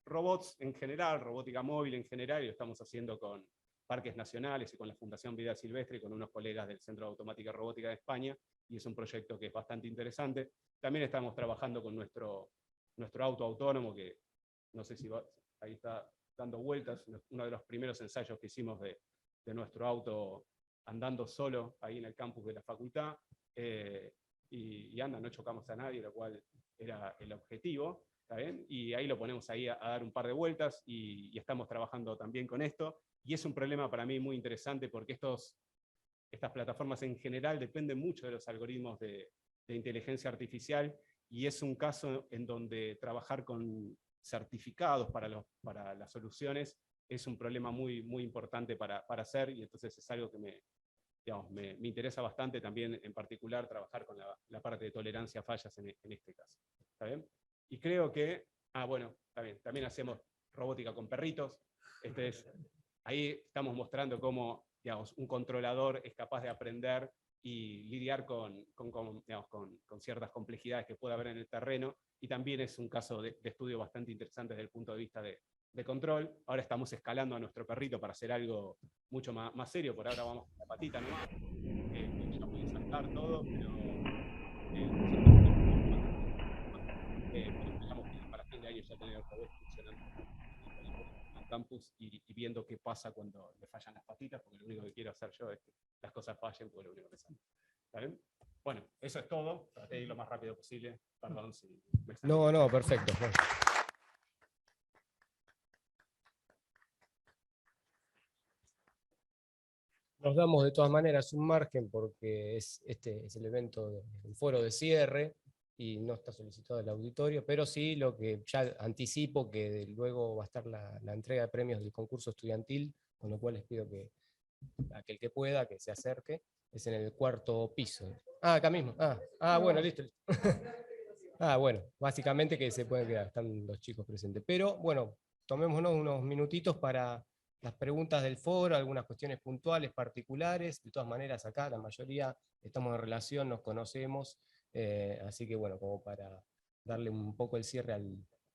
robots en general, robótica móvil en general, y lo estamos haciendo con parques nacionales y con la Fundación Vida Silvestre y con unos colegas del Centro de Automática y Robótica de España, y es un proyecto que es bastante interesante. También estamos trabajando con nuestro auto autónomo, que no sé si ahí está dando vueltas, uno de los primeros ensayos que hicimos de nuestro auto andando solo ahí en el campus de la facultad, y anda, no chocamos a nadie, lo cual era el objetivo, ¿está bien? Y ahí lo ponemos ahí a dar un par de vueltas, y estamos trabajando también con esto, y es un problema para mí muy interesante porque estas plataformas en general dependen mucho de los algoritmos de inteligencia artificial, y es un caso en donde trabajar con certificados para las soluciones es un problema muy, muy importante para hacer, y entonces es algo que me interesa bastante también, en particular, trabajar con la parte de tolerancia a fallas en este caso. ¿Está bien? Y creo que, bueno, está bien, también hacemos robótica con perritos. Ahí estamos mostrando cómo, digamos, un controlador es capaz de aprender y lidiar con ciertas complejidades que puede haber en el terreno, y también es un caso de estudio bastante interesante desde el punto de vista de control. Ahora estamos escalando a nuestro perrito para hacer algo mucho más serio. Por ahora vamos con la patita nomás. Ya puede saltar todo, pero esperamos que para fin de año ya tener el robot funcionando en el campus y viendo qué pasa cuando le fallan las patitas, porque lo único que quiero hacer yo es que las cosas fallen, porque lo único que sale. ¿Está bien? Bueno, eso es todo. Traté de ir lo más rápido posible. Perdón si me salí. No, perfecto. Bueno. Nos damos de todas maneras un margen porque este es el evento, el foro de cierre, y no está solicitado el auditorio, pero sí lo que ya anticipo, que luego va a estar la entrega de premios del concurso estudiantil, con lo cual les pido que aquel que pueda, que se acerque. Es en el 4º piso. Acá mismo. Bueno, listo. Bueno, básicamente que se pueden quedar, están los chicos presentes. Pero bueno, tomémonos unos minutitos para las preguntas del foro, algunas cuestiones puntuales, particulares. De todas maneras, acá la mayoría estamos en relación, nos conocemos, así que bueno, como para darle un poco el cierre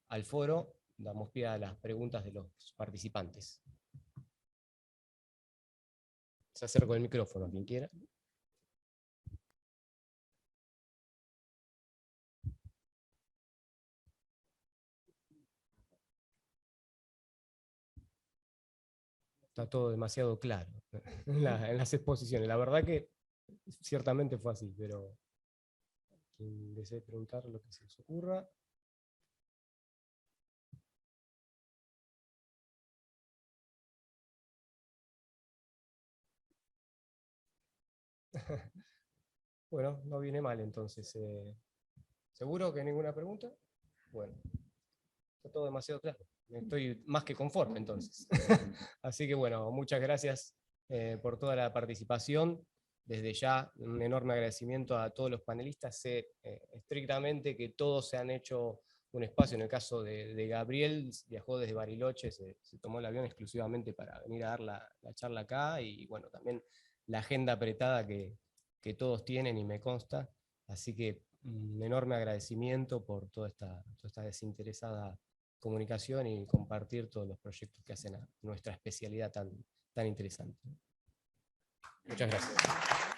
al foro, damos pie a las preguntas de los participantes. Se acerco el micrófono, quien quiera. Está todo demasiado claro en las exposiciones. La verdad que ciertamente fue así, pero quien desee preguntar lo que se les ocurra. Bueno, no viene mal entonces. ¿Seguro que ninguna pregunta? Bueno, está todo demasiado claro. estoy más que conforme entonces. Así que bueno, muchas gracias por toda la participación. Desde ya, un enorme agradecimiento a todos los panelistas. Sé estrictamente que todos se han hecho un espacio. En el caso de Gabriel, viajó desde Bariloche, se tomó el avión exclusivamente para venir a dar la charla acá, y bueno, también la agenda apretada que todos tienen y me consta. Así que un enorme agradecimiento por toda esta desinteresada comunicación y compartir todos los proyectos que hacen a nuestra especialidad tan interesante. Muchas gracias.